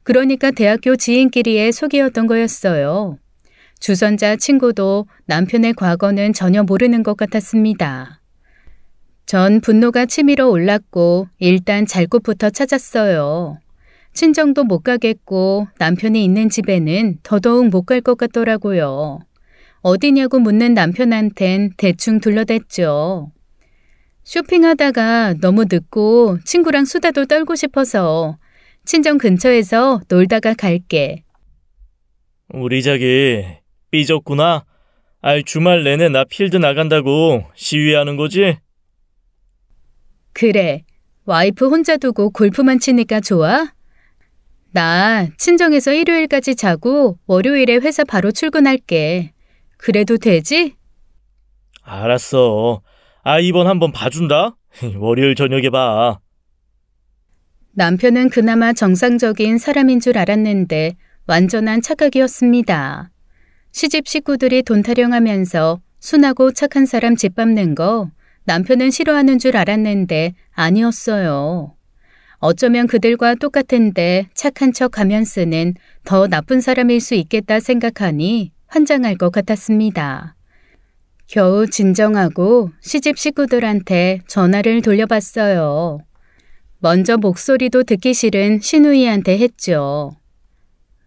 그러니까 대학교 지인끼리의 소개였던 거였어요. 주선자 친구도 남편의 과거는 전혀 모르는 것 같았습니다. 전 분노가 치밀어 올랐고 일단 잘 곳부터 찾았어요. 친정도 못 가겠고 남편이 있는 집에는 더더욱 못 갈 것 같더라고요. 어디냐고 묻는 남편한텐 대충 둘러댔죠. 쇼핑하다가 너무 늦고 친구랑 수다도 떨고 싶어서 친정 근처에서 놀다가 갈게. 우리 자기 삐졌구나. 주말 내내 나 필드 나간다고 시위하는 거지? 그래. 와이프 혼자 두고 골프만 치니까 좋아? 나 친정에서 일요일까지 자고 월요일에 회사 바로 출근할게. 그래도 되지? 알았어. 이번 한번 봐준다. 월요일 저녁에 봐. 남편은 그나마 정상적인 사람인 줄 알았는데 완전한 착각이었습니다. 시집 식구들이 돈 타령하면서 순하고 착한 사람 짓밟는 거 남편은 싫어하는 줄 알았는데 아니었어요. 어쩌면 그들과 똑같은데 착한 척 하면 쓰는 더 나쁜 사람일 수 있겠다 생각하니 환장할 것 같았습니다. 겨우 진정하고 시집 식구들한테 전화를 돌려봤어요. 먼저 목소리도 듣기 싫은 시누이한테 했죠.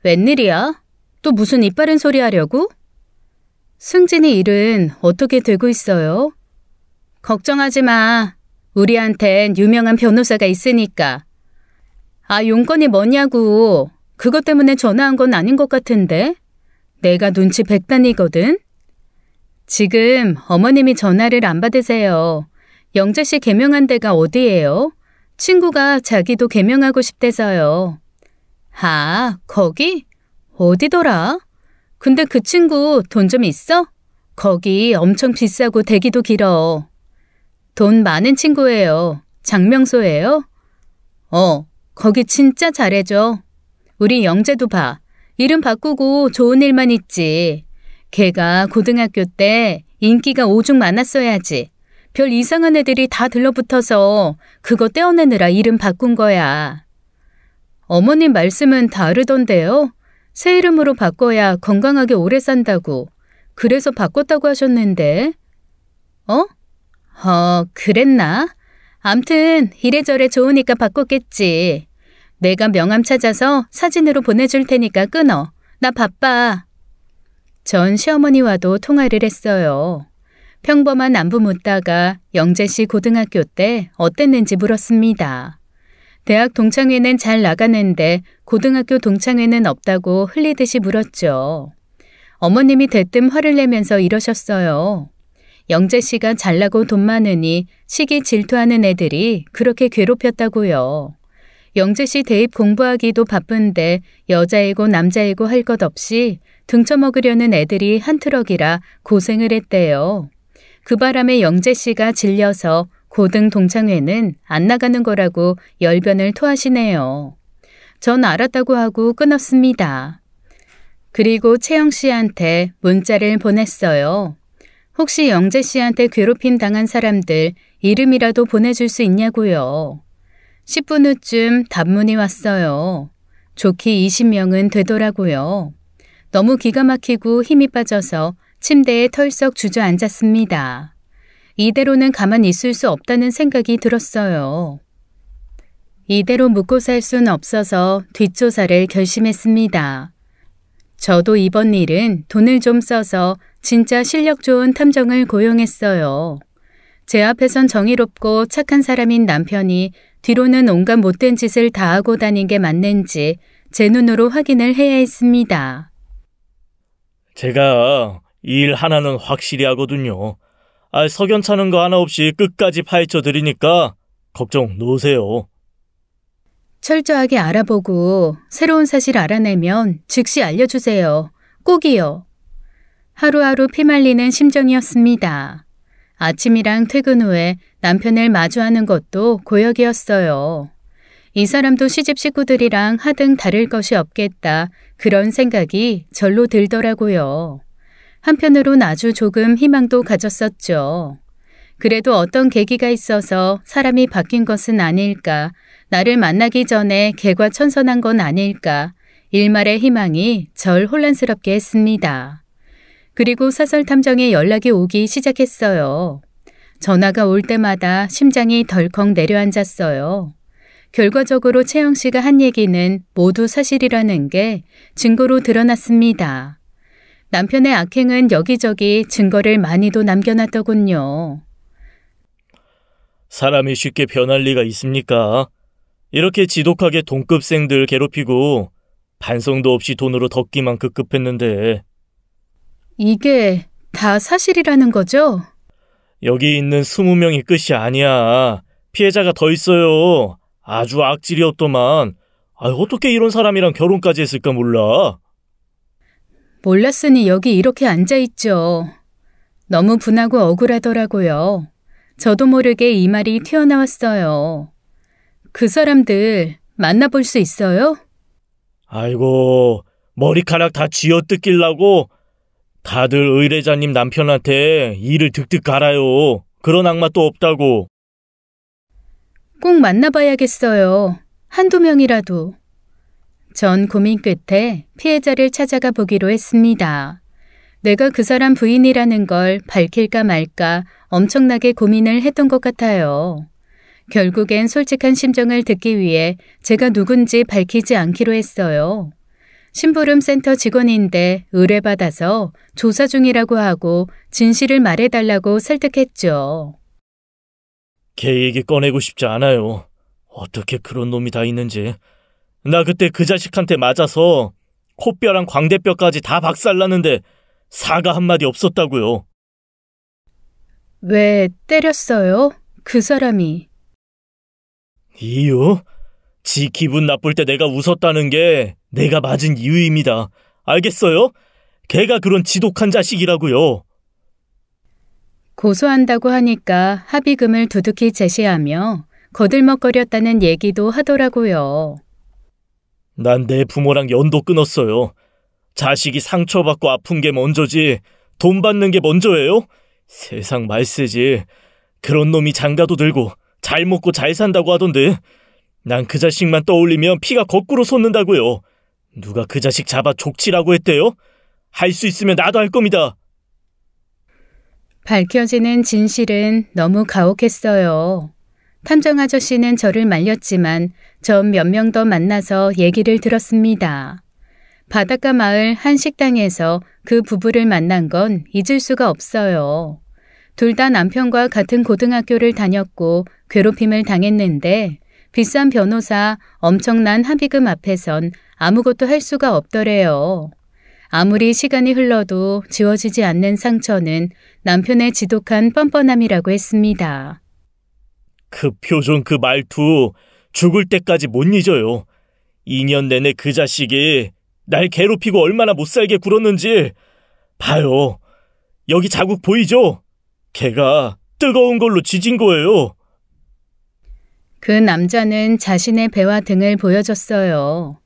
웬일이야? 또 무슨 이빠른 소리 하려고? 승진이 일은 어떻게 되고 있어요? 걱정하지 마. 우리한텐 유명한 변호사가 있으니까. 용건이 뭐냐고. 그것 때문에 전화한 건 아닌 것 같은데. 내가 눈치 백단이거든. 지금 어머님이 전화를 안 받으세요. 영재 씨 개명한 데가 어디예요? 친구가 자기도 개명하고 싶대서요. 거기? 어디더라? 근데 그 친구 돈 좀 있어? 거기 엄청 비싸고 대기도 길어. 돈 많은 친구예요. 장명소예요? 거기 진짜 잘해줘. 우리 영재도 봐. 이름 바꾸고 좋은 일만 있지. 걔가 고등학교 때 인기가 오죽 많았어야지. 별 이상한 애들이 다 들러붙어서 그거 떼어내느라 이름 바꾼 거야. 어머님 말씀은 다르던데요. 새 이름으로 바꿔야 건강하게 오래 산다고. 그래서 바꿨다고 하셨는데. 그랬나? 암튼 이래저래 좋으니까 바꿨겠지. 내가 명함 찾아서 사진으로 보내줄 테니까 끊어. 나 바빠. 전 시어머니와도 통화를 했어요. 평범한 안부 묻다가 영재 씨 고등학교 때 어땠는지 물었습니다. 대학 동창회는 잘 나가는데 고등학교 동창회는 없다고 흘리듯이 물었죠. 어머님이 대뜸 화를 내면서 이러셨어요. 영재 씨가 잘나고 돈 많으니 시기 질투하는 애들이 그렇게 괴롭혔다고요. 영재 씨 대입 공부하기도 바쁜데 여자이고 남자이고 할 것 없이 등쳐먹으려는 애들이 한 트럭이라 고생을 했대요. 그 바람에 영재 씨가 질려서 고등 동창회는 안 나가는 거라고 열변을 토하시네요. 전 알았다고 하고 끊었습니다. 그리고 채영 씨한테 문자를 보냈어요. 혹시 영재 씨한테 괴롭힘 당한 사람들 이름이라도 보내줄 수 있냐고요. 10분 후쯤 답문이 왔어요. 좋게 20명은 되더라고요. 너무 기가 막히고 힘이 빠져서 침대에 털썩 주저앉았습니다. 이대로는 가만히 있을 수 없다는 생각이 들었어요. 이대로 묵고 살 순 없어서 뒷조사를 결심했습니다. 저도 이번 일은 돈을 좀 써서 진짜 실력 좋은 탐정을 고용했어요. 제 앞에선 정의롭고 착한 사람인 남편이 뒤로는 온갖 못된 짓을 다 하고 다닌 게 맞는지 제 눈으로 확인을 해야 했습니다. 제가 일 하나는 확실히 하거든요. 석연찮은 거 하나 없이 끝까지 파헤쳐 드리니까 걱정 놓으세요. 철저하게 알아보고 새로운 사실 알아내면 즉시 알려주세요. 꼭이요. 하루하루 피말리는 심정이었습니다. 아침이랑 퇴근 후에 남편을 마주하는 것도 고역이었어요. 이 사람도 시집 식구들이랑 하등 다를 것이 없겠다. 그런 생각이 절로 들더라고요. 한편으론 아주 조금 희망도 가졌었죠. 그래도 어떤 계기가 있어서 사람이 바뀐 것은 아닐까. 나를 만나기 전에 개과천선한 건 아닐까. 일말의 희망이 절 혼란스럽게 했습니다. 그리고 사설탐정에 연락이 오기 시작했어요. 전화가 올 때마다 심장이 덜컥 내려앉았어요. 결과적으로 채영 씨가 한 얘기는 모두 사실이라는 게 증거로 드러났습니다. 남편의 악행은 여기저기 증거를 많이도 남겨놨더군요. 사람이 쉽게 변할 리가 있습니까? 이렇게 지독하게 동급생들 괴롭히고 반성도 없이 돈으로 덮기만 급급했는데. 이게 다 사실이라는 거죠? 여기 있는 20명이 끝이 아니야. 피해자가 더 있어요. 아주 악질이 없더만. 어떻게 이런 사람이랑 결혼까지 했을까 몰라. 몰랐으니 여기 이렇게 앉아있죠. 너무 분하고 억울하더라고요. 저도 모르게 이 말이 튀어나왔어요. 그 사람들 만나볼 수 있어요? 아이고, 머리카락 다 쥐어뜯기려고 다들 의뢰자님 남편한테 일을 득득 갈아요. 그런 악마 또 없다고. 꼭 만나봐야겠어요. 한두 명이라도. 전 고민 끝에 피해자를 찾아가 보기로 했습니다. 내가 그 사람 부인이라는 걸 밝힐까 말까 엄청나게 고민을 했던 것 같아요. 결국엔 솔직한 심정을 듣기 위해 제가 누군지 밝히지 않기로 했어요. 심부름센터 직원인데 의뢰받아서 조사 중이라고 하고 진실을 말해달라고 설득했죠. 걔 얘기 꺼내고 싶지 않아요. 어떻게 그런 놈이 다 있는지. 나 그때 그 자식한테 맞아서 코뼈랑 광대뼈까지 다 박살났는데 사과 한마디 없었다고요. 왜 때렸어요? 그 사람이. 이유? 지 기분 나쁠 때 내가 웃었다는 게 내가 맞은 이유입니다. 알겠어요? 걔가 그런 지독한 자식이라고요. 고소한다고 하니까 합의금을 두둑히 제시하며 거들먹거렸다는 얘기도 하더라고요. 난 내 부모랑 연도 끊었어요. 자식이 상처받고 아픈 게 먼저지 돈 받는 게 먼저예요? 세상 말세지. 그런 놈이 장가도 들고 잘 먹고 잘 산다고 하던데 난 그 자식만 떠올리면 피가 거꾸로 솟는다고요. 누가 그 자식 잡아 족치라고 했대요? 할 수 있으면 나도 할 겁니다. 밝혀지는 진실은 너무 가혹했어요. 탐정 아저씨는 저를 말렸지만 전 몇 명 더 만나서 얘기를 들었습니다. 바닷가 마을 한 식당에서 그 부부를 만난 건 잊을 수가 없어요. 둘 다 남편과 같은 고등학교를 다녔고 괴롭힘을 당했는데 비싼 변호사, 엄청난 합의금 앞에선 아무것도 할 수가 없더래요. 아무리 시간이 흘러도 지워지지 않는 상처는 남편의 지독한 뻔뻔함이라고 했습니다. 그 표정, 그 말투 죽을 때까지 못 잊어요. 2년 내내 그 자식이 날 괴롭히고 얼마나 못살게 굴었는지 봐요. 여기 자국 보이죠? 걔가 뜨거운 걸로 지진 거예요. 그 남자는 자신의 배와 등을 보여줬어요.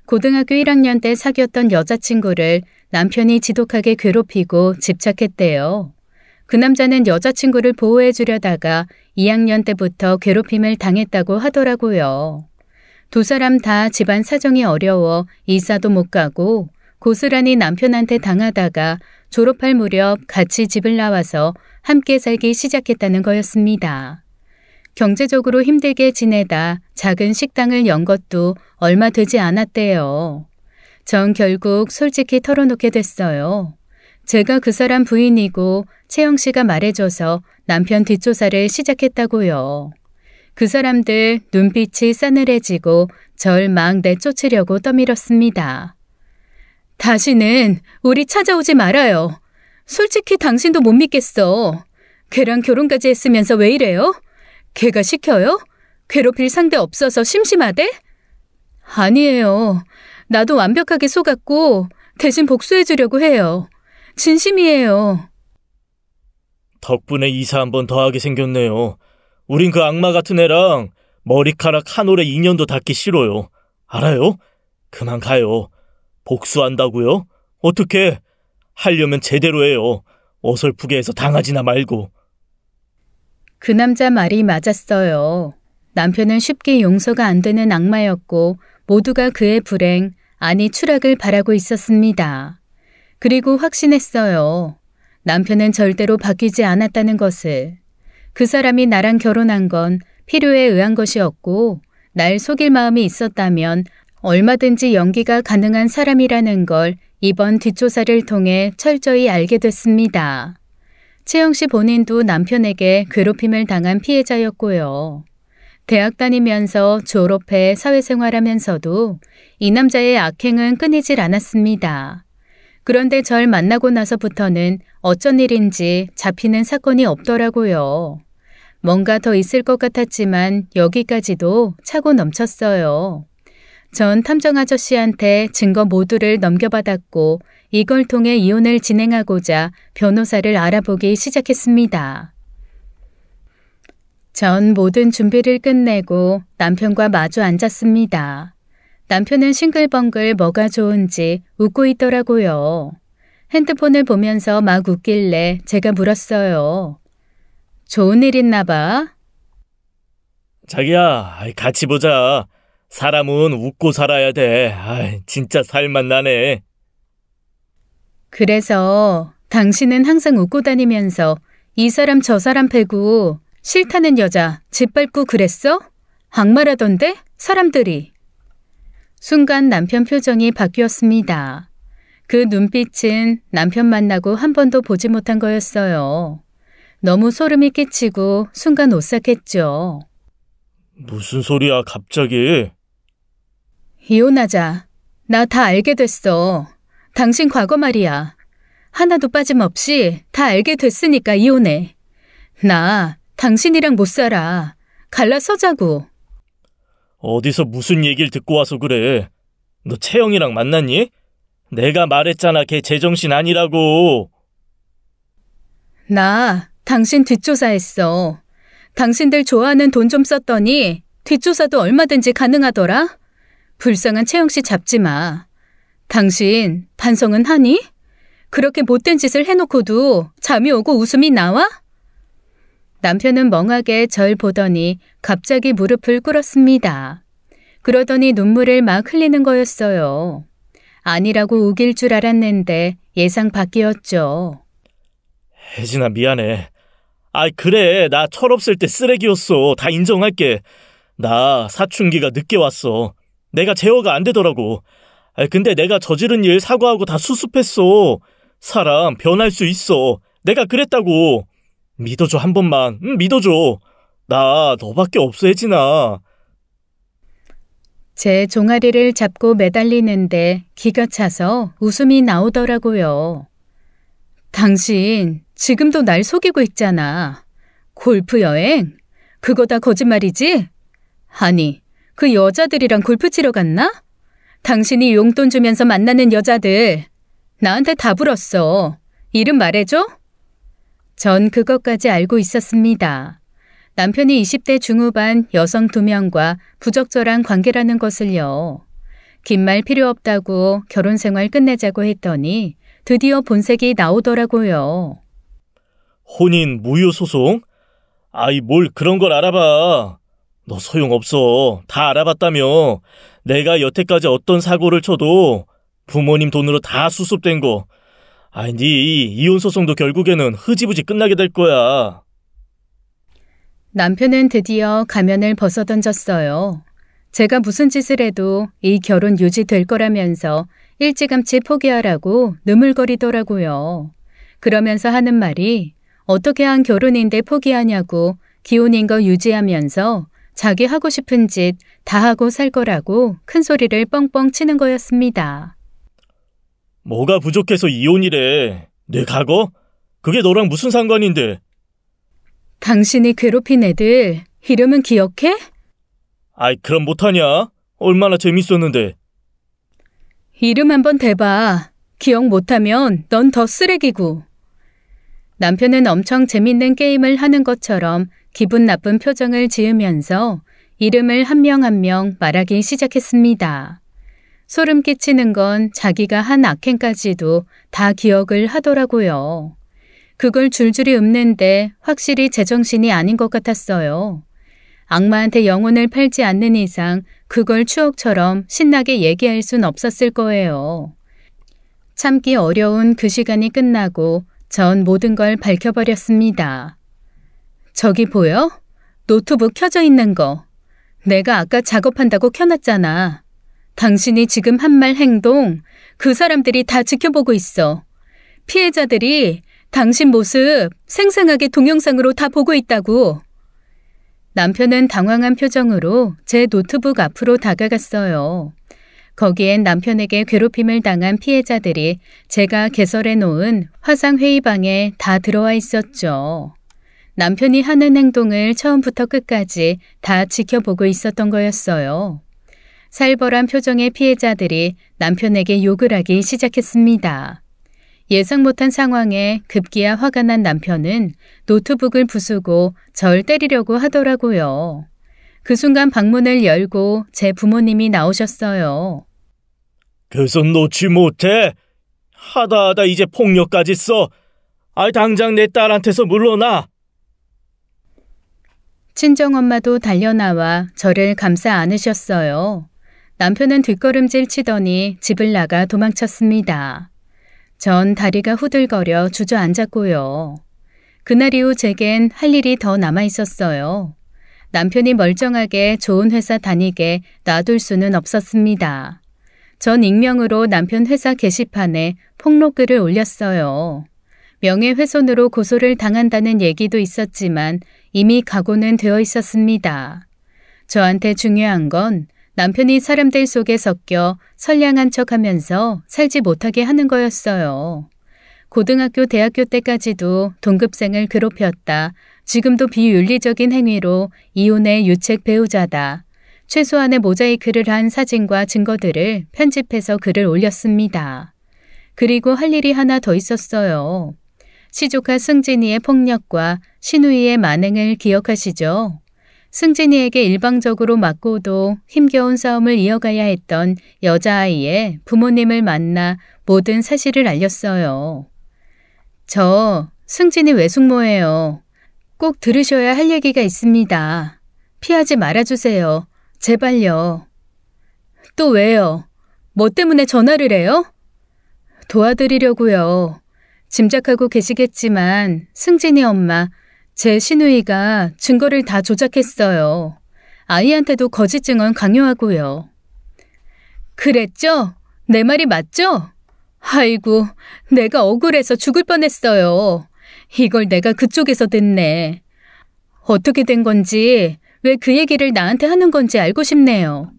고등학교 1학년 때 사귀었던 여자친구를 남편이 지독하게 괴롭히고 집착했대요. 그 남자는 여자친구를 보호해 주려다가 2학년 때부터 괴롭힘을 당했다고 하더라고요. 두 사람 다 집안 사정이 어려워 이사도 못 가고 고스란히 남편한테 당하다가 졸업할 무렵 같이 집을 나와서 함께 살기 시작했다는 거였습니다. 경제적으로 힘들게 지내다 작은 식당을 연 것도 얼마 되지 않았대요. 전 결국 솔직히 털어놓게 됐어요. 제가 그 사람 부인이고 채영 씨가 말해줘서 남편 뒷조사를 시작했다고요. 그 사람들 눈빛이 싸늘해지고 절 막 내쫓으려고 떠밀었습니다. 다시는 우리 찾아오지 말아요. 솔직히 당신도 못 믿겠어. 걔랑 결혼까지 했으면서 왜 이래요? 걔가 시켜요? 괴롭힐 상대 없어서 심심하대? 아니에요. 나도 완벽하게 속았고 대신 복수해주려고 해요. 진심이에요. 덕분에 이사 한 번 더 하게 생겼네요. 우린 그 악마 같은 애랑 머리카락 한 올에 인연도 닿기 싫어요. 알아요? 그만 가요. 복수한다고요? 어떻게? 하려면 제대로 해요. 어설프게 해서 당하지나 말고. 그 남자 말이 맞았어요. 남편은 쉽게 용서가 안 되는 악마였고 모두가 그의 불행, 아니 추락을 바라고 있었습니다. 그리고 확신했어요. 남편은 절대로 바뀌지 않았다는 것을. 그 사람이 나랑 결혼한 건 필요에 의한 것이었고 날 속일 마음이 있었다면 얼마든지 연기가 가능한 사람이라는 걸 이번 뒷조사를 통해 철저히 알게 됐습니다. 채영 씨 본인도 남편에게 괴롭힘을 당한 피해자였고요. 대학 다니면서 졸업해 사회생활하면서도 이 남자의 악행은 끊이질 않았습니다. 그런데 절 만나고 나서부터는 어쩐 일인지 잡히는 사건이 없더라고요. 뭔가 더 있을 것 같았지만 여기까지도 차고 넘쳤어요. 전 탐정 아저씨한테 증거 모두를 넘겨받았고 이걸 통해 이혼을 진행하고자 변호사를 알아보기 시작했습니다. 전 모든 준비를 끝내고 남편과 마주 앉았습니다. 남편은 싱글벙글 뭐가 좋은지 웃고 있더라고요. 핸드폰을 보면서 막 웃길래 제가 물었어요. 좋은 일 있나 봐? 자기야, 같이 보자. 사람은 웃고 살아야 돼. 진짜 살맛 나네. 그래서 당신은 항상 웃고 다니면서 이 사람 저 사람 패고 싫다는 여자 짓밟고 그랬어? 악마라던데? 사람들이. 순간 남편 표정이 바뀌었습니다. 그 눈빛은 남편 만나고 한 번도 보지 못한 거였어요. 너무 소름이 끼치고 순간 오싹했죠. 무슨 소리야 갑자기? 이혼하자. 나 다 알게 됐어. 당신 과거 말이야. 하나도 빠짐없이 다 알게 됐으니까 이혼해. 나 당신이랑 못 살아. 갈라서자고. 어디서 무슨 얘기를 듣고 와서 그래. 너 채영이랑 만났니? 내가 말했잖아, 걔 제정신 아니라고. 나 당신 뒷조사했어. 당신들 좋아하는 돈 좀 썼더니 뒷조사도 얼마든지 가능하더라. 불쌍한 채영 씨 잡지 마. 당신 반성은 하니? 그렇게 못된 짓을 해놓고도 잠이 오고 웃음이 나와? 남편은 멍하게 절 보더니 갑자기 무릎을 꿇었습니다. 그러더니 눈물을 막 흘리는 거였어요. 아니라고 우길 줄 알았는데 예상 밖이었죠. 혜진아, 미안해. 그래, 나 철없을 때 쓰레기였어. 다 인정할게. 나 사춘기가 늦게 왔어. 내가 제어가 안 되더라고. 근데 내가 저지른 일 사과하고 다 수습했어. 사람 변할 수 있어. 내가 그랬다고. 믿어줘, 한 번만. 믿어줘. 나 너밖에 없어, 혜진아. 제 종아리를 잡고 매달리는데 기가 차서 웃음이 나오더라고요. 당신 지금도 날 속이고 있잖아. 골프 여행? 그거 다 거짓말이지? 아니, 그 여자들이랑 골프 치러 갔나? 당신이 용돈 주면서 만나는 여자들. 나한테 다 불었어. 이름 말해줘? 전 그것까지 알고 있었습니다. 남편이 20대 중후반 여성 2명과 부적절한 관계라는 것을요. 긴 말 필요 없다고 결혼 생활 끝내자고 했더니 드디어 본색이 나오더라고요. 혼인 무효 소송? 아이, 뭘 그런 걸 알아봐. 너 소용없어. 다 알아봤다며. 내가 여태까지 어떤 사고를 쳐도 부모님 돈으로 다 수습된 거. 아이, 네 이혼 소송도 결국에는 흐지부지 끝나게 될 거야. 남편은 드디어 가면을 벗어던졌어요. 제가 무슨 짓을 해도 이 결혼 유지될 거라면서 일찌감치 포기하라고 느물거리더라고요. 그러면서 하는 말이 어떻게 한 결혼인데 포기하냐고 기혼인 거 유지하면서 자기 하고 싶은 짓 다 하고 살 거라고 큰 소리를 뻥뻥 치는 거였습니다. 뭐가 부족해서 이혼이래. 내 과거? 그게 너랑 무슨 상관인데? 당신이 괴롭힌 애들 이름은 기억해? 아이, 그럼 못하냐? 얼마나 재밌었는데. 이름 한번 대봐. 기억 못하면 넌 더 쓰레기고. 남편은 엄청 재밌는 게임을 하는 것처럼 기분 나쁜 표정을 지으면서 이름을 한 명 한 명 말하기 시작했습니다. 소름 끼치는 건 자기가 한 악행까지도 다 기억을 하더라고요. 그걸 줄줄이 읊는데 확실히 제정신이 아닌 것 같았어요. 악마한테 영혼을 팔지 않는 이상 그걸 추억처럼 신나게 얘기할 순 없었을 거예요. 참기 어려운 그 시간이 끝나고 전 모든 걸 밝혀버렸습니다. 저기 보여? 노트북 켜져 있는 거. 내가 아까 작업한다고 켜놨잖아. 당신이 지금 한 말 행동, 그 사람들이 다 지켜보고 있어. 피해자들이 당신 모습 생생하게 동영상으로 다 보고 있다고. 남편은 당황한 표정으로 제 노트북 앞으로 다가갔어요. 거기엔 남편에게 괴롭힘을 당한 피해자들이 제가 개설해 놓은 화상회의방에 다 들어와 있었죠. 남편이 하는 행동을 처음부터 끝까지 다 지켜보고 있었던 거였어요. 살벌한 표정의 피해자들이 남편에게 욕을 하기 시작했습니다. 예상 못한 상황에 급기야 화가 난 남편은 노트북을 부수고 절 때리려고 하더라고요. 그 순간 방문을 열고 제 부모님이 나오셨어요. 그 손 놓지 못해. 하다 이제 폭력까지 써. 아이, 당장 내 딸한테서 물러나. 친정엄마도 달려나와 저를 감싸 안으셨어요. 남편은 뒷걸음질 치더니 집을 나가 도망쳤습니다. 전 다리가 후들거려 주저앉았고요. 그날 이후 제겐 할 일이 더 남아있었어요. 남편이 멀쩡하게 좋은 회사 다니게 놔둘 수는 없었습니다. 전 익명으로 남편 회사 게시판에 폭로글을 올렸어요. 명예훼손으로 고소를 당한다는 얘기도 있었지만 이미 각오는 되어 있었습니다. 저한테 중요한 건 남편이 사람들 속에 섞여 선량한 척하면서 살지 못하게 하는 거였어요. 고등학교, 대학교 때까지도 동급생을 괴롭혔다. 지금도 비윤리적인 행위로 이혼의 유책 배우자다. 최소한의 모자이크를 한 사진과 증거들을 편집해서 글을 올렸습니다. 그리고 할 일이 하나 더 있었어요. 시조카 승진이의 폭력과 신우이의 만행을 기억하시죠? 승진이에게 일방적으로 맞고도 힘겨운 싸움을 이어가야 했던 여자아이의 부모님을 만나 모든 사실을 알렸어요. 저 승진이 외숙모예요. 꼭 들으셔야 할 얘기가 있습니다. 피하지 말아주세요. 제발요. 또 왜요? 뭐 때문에 전화를 해요? 도와드리려고요. 짐작하고 계시겠지만 승진이 엄마, 제 시누이가 증거를 다 조작했어요. 아이한테도 거짓 증언 강요하고요. 그랬죠? 내 말이 맞죠? 아이고, 내가 억울해서 죽을 뻔했어요. 이걸 내가 그쪽에서 듣네. 어떻게 된 건지, 왜 그 얘기를 나한테 하는 건지 알고 싶네요.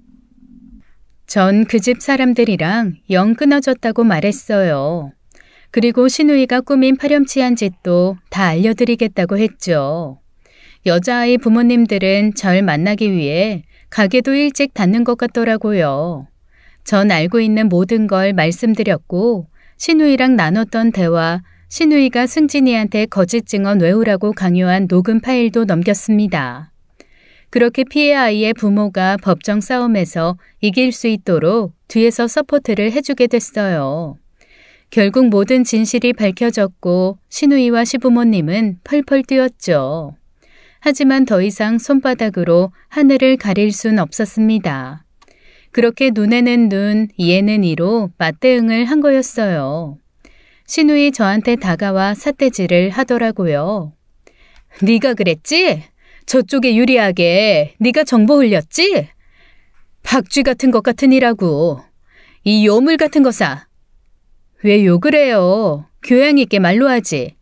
전 그 집 사람들이랑 영 끊어졌다고 말했어요. 그리고 신우이가 꾸민 파렴치한 짓도 다 알려드리겠다고 했죠. 여자아이 부모님들은 절 만나기 위해 가게도 일찍 닫는 것 같더라고요. 전 알고 있는 모든 걸 말씀드렸고 신우이랑 나눴던 대화, 신우이가 승진이한테 거짓 증언 외우라고 강요한 녹음 파일도 넘겼습니다. 그렇게 피해 아이의 부모가 법정 싸움에서 이길 수 있도록 뒤에서 서포트를 해주게 됐어요. 결국 모든 진실이 밝혀졌고 신우이와 시부모님은 펄펄 뛰었죠. 하지만 더 이상 손바닥으로 하늘을 가릴 순 없었습니다. 그렇게 눈에는 눈, 이에는 이로 맞대응을 한 거였어요. 신우이 저한테 다가와 삿대질을 하더라고요. 네가 그랬지? 저쪽에 유리하게 네가 정보 흘렸지? 박쥐 같은 것 같으니라고. 이 요물 같은 거사. 왜 욕을 해요? 교양 있게 말로 하지.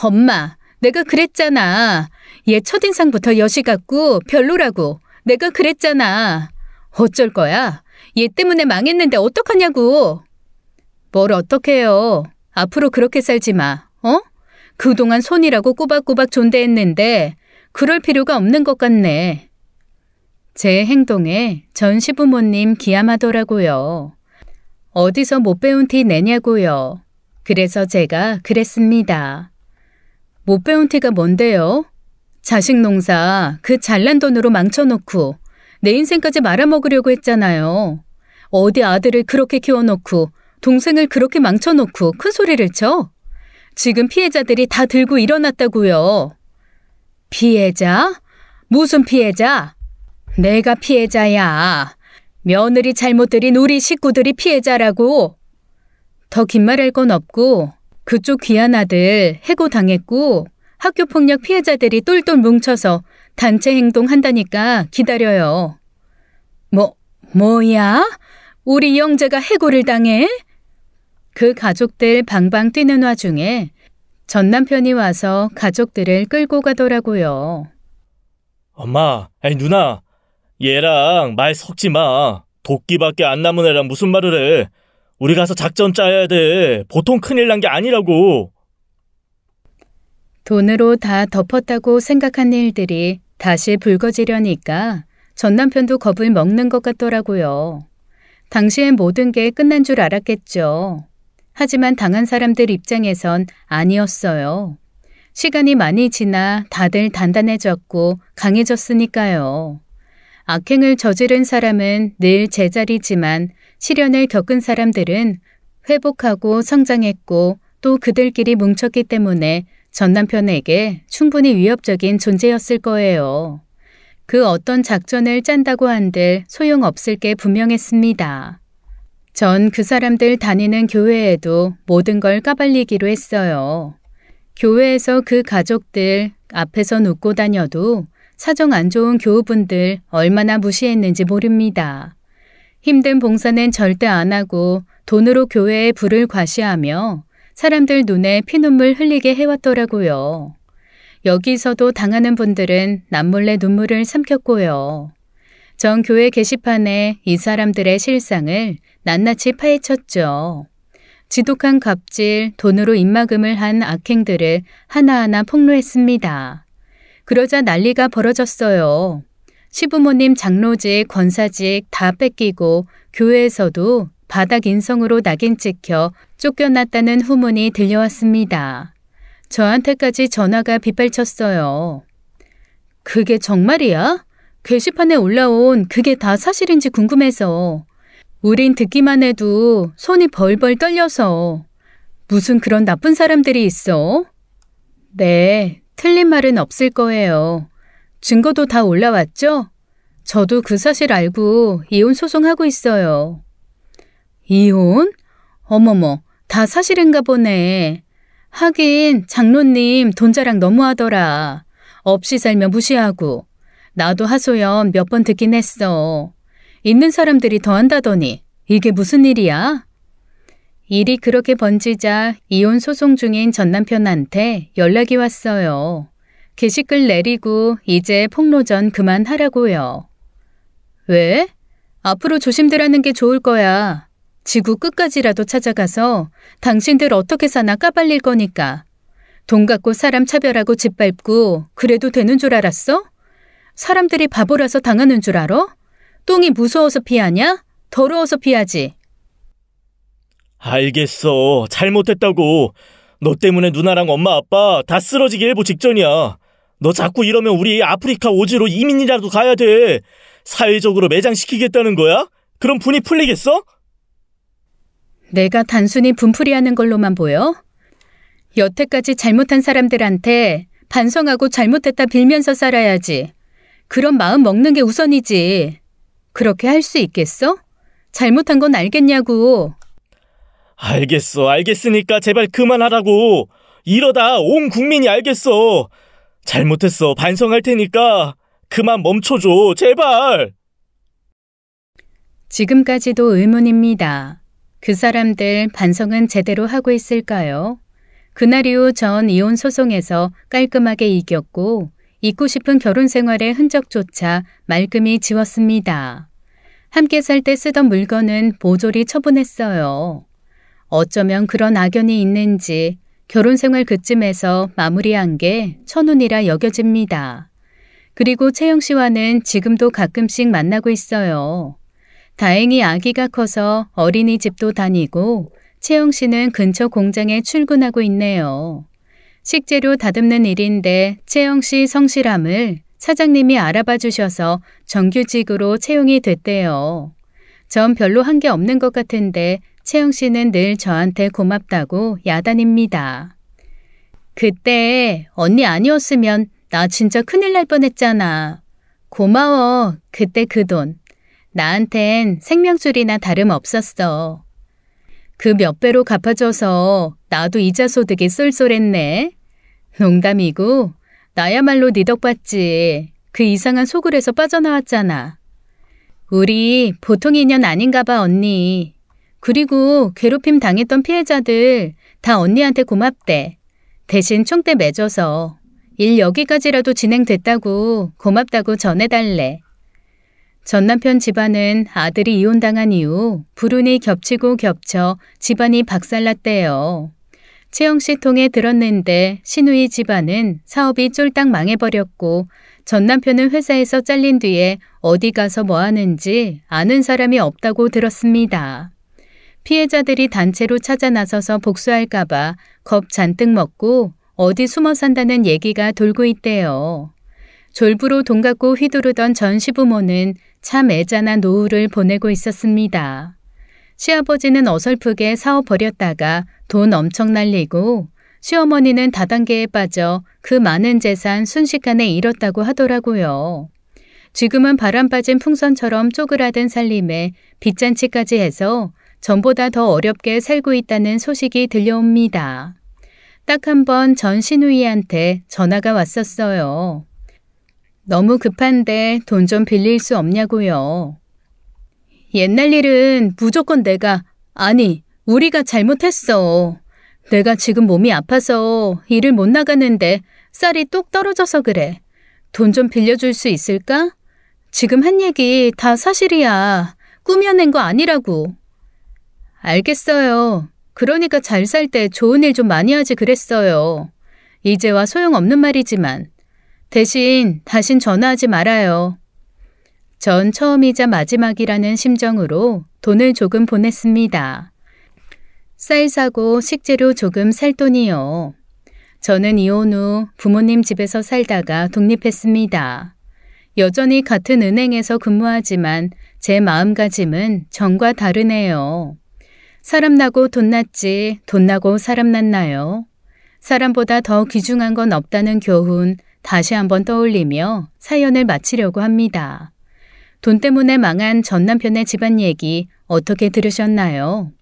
엄마, 내가 그랬잖아. 얘 첫인상부터 여시 같고 별로라고. 내가 그랬잖아. 어쩔 거야? 얘 때문에 망했는데 어떡하냐고. 뭘 어떡해요. 앞으로 그렇게 살지 마. 어? 그동안 손이라고 꼬박꼬박 존대했는데 그럴 필요가 없는 것 같네. 제 행동에 전 시부모님 기함하더라고요. 어디서 못 배운 티 내냐고요. 그래서 제가 그랬습니다. 못 배운 티가 뭔데요? 자식 농사 그 잘난 돈으로 망쳐놓고 내 인생까지 말아먹으려고 했잖아요. 어디 아들을 그렇게 키워놓고 동생을 그렇게 망쳐놓고 큰 소리를 쳐? 지금 피해자들이 다 들고 일어났다고요. 피해자? 무슨 피해자? 내가 피해자야. 며느리 잘못 들인 우리 식구들이 피해자라고. 더 긴 말 할 건 없고 그쪽 귀한 아들 해고당했고 학교폭력 피해자들이 똘똘 뭉쳐서 단체 행동한다니까 기다려요. 뭐야? 우리 영재가 해고를 당해? 그 가족들 방방 뛰는 와중에 전 남편이 와서 가족들을 끌고 가더라고요. 엄마, 아니 누나, 얘랑 말 섞지 마. 도끼밖에 안 남은 애랑 무슨 말을 해. 우리 가서 작전 짜야 돼. 보통 큰일 난 게 아니라고. 돈으로 다 덮었다고 생각한 일들이 다시 불거지려니까 전 남편도 겁을 먹는 것 같더라고요. 당시엔 모든 게 끝난 줄 알았겠죠. 하지만 당한 사람들 입장에선 아니었어요. 시간이 많이 지나 다들 단단해졌고 강해졌으니까요. 악행을 저지른 사람은 늘 제자리지만 시련을 겪은 사람들은 회복하고 성장했고 또 그들끼리 뭉쳤기 때문에 전 남편에게 충분히 위협적인 존재였을 거예요. 그 어떤 작전을 짠다고 한들 소용없을 게 분명했습니다. 전 그 사람들 다니는 교회에도 모든 걸 까발리기로 했어요. 교회에서 그 가족들 앞에서 웃고 다녀도 사정 안 좋은 교우분들 얼마나 무시했는지 모릅니다. 힘든 봉사는 절대 안 하고 돈으로 교회에 불을 과시하며 사람들 눈에 피눈물 흘리게 해왔더라고요. 여기서도 당하는 분들은 남몰래 눈물을 삼켰고요. 전 교회 게시판에 이 사람들의 실상을 낱낱이 파헤쳤죠. 지독한 갑질, 돈으로 입막음을 한 악행들을 하나하나 폭로했습니다. 그러자 난리가 벌어졌어요. 시부모님 장로직, 권사직 다 뺏기고 교회에서도 바닥 인성으로 낙인 찍혀 쫓겨났다는 후문이 들려왔습니다. 저한테까지 전화가 빗발쳤어요. 그게 정말이야? 게시판에 올라온 그게 다 사실인지 궁금해서. 우린 듣기만 해도 손이 벌벌 떨려서. 무슨 그런 나쁜 사람들이 있어? 네, 틀린 말은 없을 거예요. 증거도 다 올라왔죠? 저도 그 사실 알고 이혼 소송하고 있어요. 이혼? 어머머, 다 사실인가 보네. 하긴 장로님 돈 자랑 너무하더라. 없이 살며 무시하고. 나도 하소연 몇 번 듣긴 했어. 있는 사람들이 더 한다더니 이게 무슨 일이야? 일이 그렇게 번지자 이혼 소송 중인 전 남편한테 연락이 왔어요. 게시글 내리고 이제 폭로전 그만하라고요. 왜? 앞으로 조심들 하는 게 좋을 거야. 지구 끝까지라도 찾아가서 당신들 어떻게 사나 까발릴 거니까. 돈 갖고 사람 차별하고 짓밟고 그래도 되는 줄 알았어? 사람들이 바보라서 당하는 줄 알아? 똥이 무서워서 피하냐? 더러워서 피하지. 알겠어. 잘못했다고. 너 때문에 누나랑 엄마 아빠 다 쓰러지기 일보 직전이야. 너 자꾸 이러면 우리 아프리카 오지로 이민이라도 가야 돼. 사회적으로 매장시키겠다는 거야? 그럼 분이 풀리겠어? 내가 단순히 분풀이하는 걸로만 보여? 여태까지 잘못한 사람들한테 반성하고 잘못했다 빌면서 살아야지. 그런 마음 먹는 게 우선이지. 그렇게 할 수 있겠어? 잘못한 건 알겠냐고. 알겠어. 알겠으니까 제발 그만하라고. 이러다 온 국민이 알겠어. 잘못했어. 반성할 테니까 그만 멈춰줘. 제발. 지금까지도 의문입니다. 그 사람들 반성은 제대로 하고 있을까요? 그날 이후 전 이혼 소송에서 깔끔하게 이겼고 잊고 싶은 결혼 생활의 흔적조차 말끔히 지웠습니다. 함께 살 때 쓰던 물건은 모조리 처분했어요. 어쩌면 그런 악연이 있는지 결혼 생활 그쯤에서 마무리한 게 천운이라 여겨집니다. 그리고 채영 씨와는 지금도 가끔씩 만나고 있어요. 다행히 아기가 커서 어린이집도 다니고 채영 씨는 근처 공장에 출근하고 있네요. 식재료 다듬는 일인데 채영 씨 성실함을 사장님이 알아봐 주셔서 정규직으로 채용이 됐대요. 전 별로 한 게 없는 것 같은데 채영 씨는 늘 저한테 고맙다고 야단입니다. 그때 언니 아니었으면 나 진짜 큰일 날 뻔했잖아. 고마워. 그때 그 돈. 나한텐 생명줄이나 다름없었어. 그 몇 배로 갚아줘서 나도 이자 소득이 쏠쏠했네. 농담이고 나야말로 네 덕받지. 그 이상한 소굴에서 빠져나왔잖아. 우리 보통 인연 아닌가 봐 언니. 그리고 괴롭힘 당했던 피해자들 다 언니한테 고맙대. 대신 총대 매줘서 일 여기까지라도 진행됐다고 고맙다고 전해달래. 전 남편 집안은 아들이 이혼당한 이후 불운이 겹치고 겹쳐 집안이 박살났대요. 채영 씨 통해 들었는데 신우이 집안은 사업이 쫄딱 망해버렸고 전 남편은 회사에서 잘린 뒤에 어디 가서 뭐 하는지 아는 사람이 없다고 들었습니다. 피해자들이 단체로 찾아 나서서 복수할까봐 겁 잔뜩 먹고 어디 숨어 산다는 얘기가 돌고 있대요. 졸부로 돈 갖고 휘두르던 전 시부모는 참 애잔한 노후를 보내고 있었습니다. 시아버지는 어설프게 사업 버렸다가 돈 엄청 날리고 시어머니는 다단계에 빠져 그 많은 재산 순식간에 잃었다고 하더라고요. 지금은 바람 빠진 풍선처럼 쪼그라든 살림에 빚잔치까지 해서 전보다 더 어렵게 살고 있다는 소식이 들려옵니다. 딱 한 번 전 시누이한테 전화가 왔었어요. 너무 급한데 돈 좀 빌릴 수 없냐고요. 옛날 일은 무조건 우리가 잘못했어. 내가 지금 몸이 아파서 일을 못 나가는데 쌀이 뚝 떨어져서 그래. 돈 좀 빌려줄 수 있을까? 지금 한 얘기 다 사실이야. 꾸며낸 거 아니라고. 알겠어요. 그러니까 잘 살 때 좋은 일 좀 많이 하지 그랬어요. 이제와 소용없는 말이지만 대신 다신 전화하지 말아요. 전 처음이자 마지막이라는 심정으로 돈을 조금 보냈습니다. 쌀 사고 식재료 조금 살 돈이요. 저는 이혼 후 부모님 집에서 살다가 독립했습니다. 여전히 같은 은행에서 근무하지만 제 마음가짐은 전과 다르네요. 사람 나고 돈 났지 돈 나고 사람 났나요? 사람보다 더 귀중한 건 없다는 교훈 다시 한번 떠올리며 사연을 마치려고 합니다. 돈 때문에 망한 전 남편의 집안 얘기 어떻게 들으셨나요?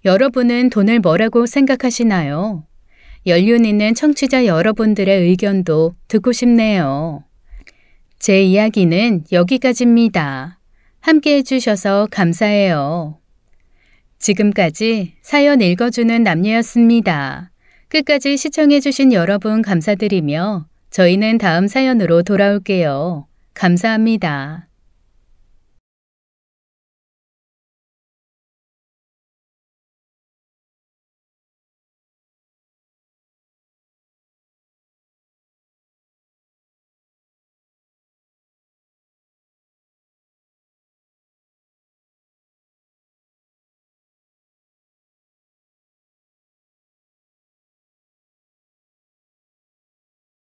여러분은 돈을 뭐라고 생각하시나요? 연륜 있는 청취자 여러분들의 의견도 듣고 싶네요. 제 이야기는 여기까지입니다. 함께 해주셔서 감사해요. 지금까지 사연 읽어주는 남녀였습니다. 끝까지 시청해주신 여러분 감사드리며 저희는 다음 사연으로 돌아올게요. 감사합니다.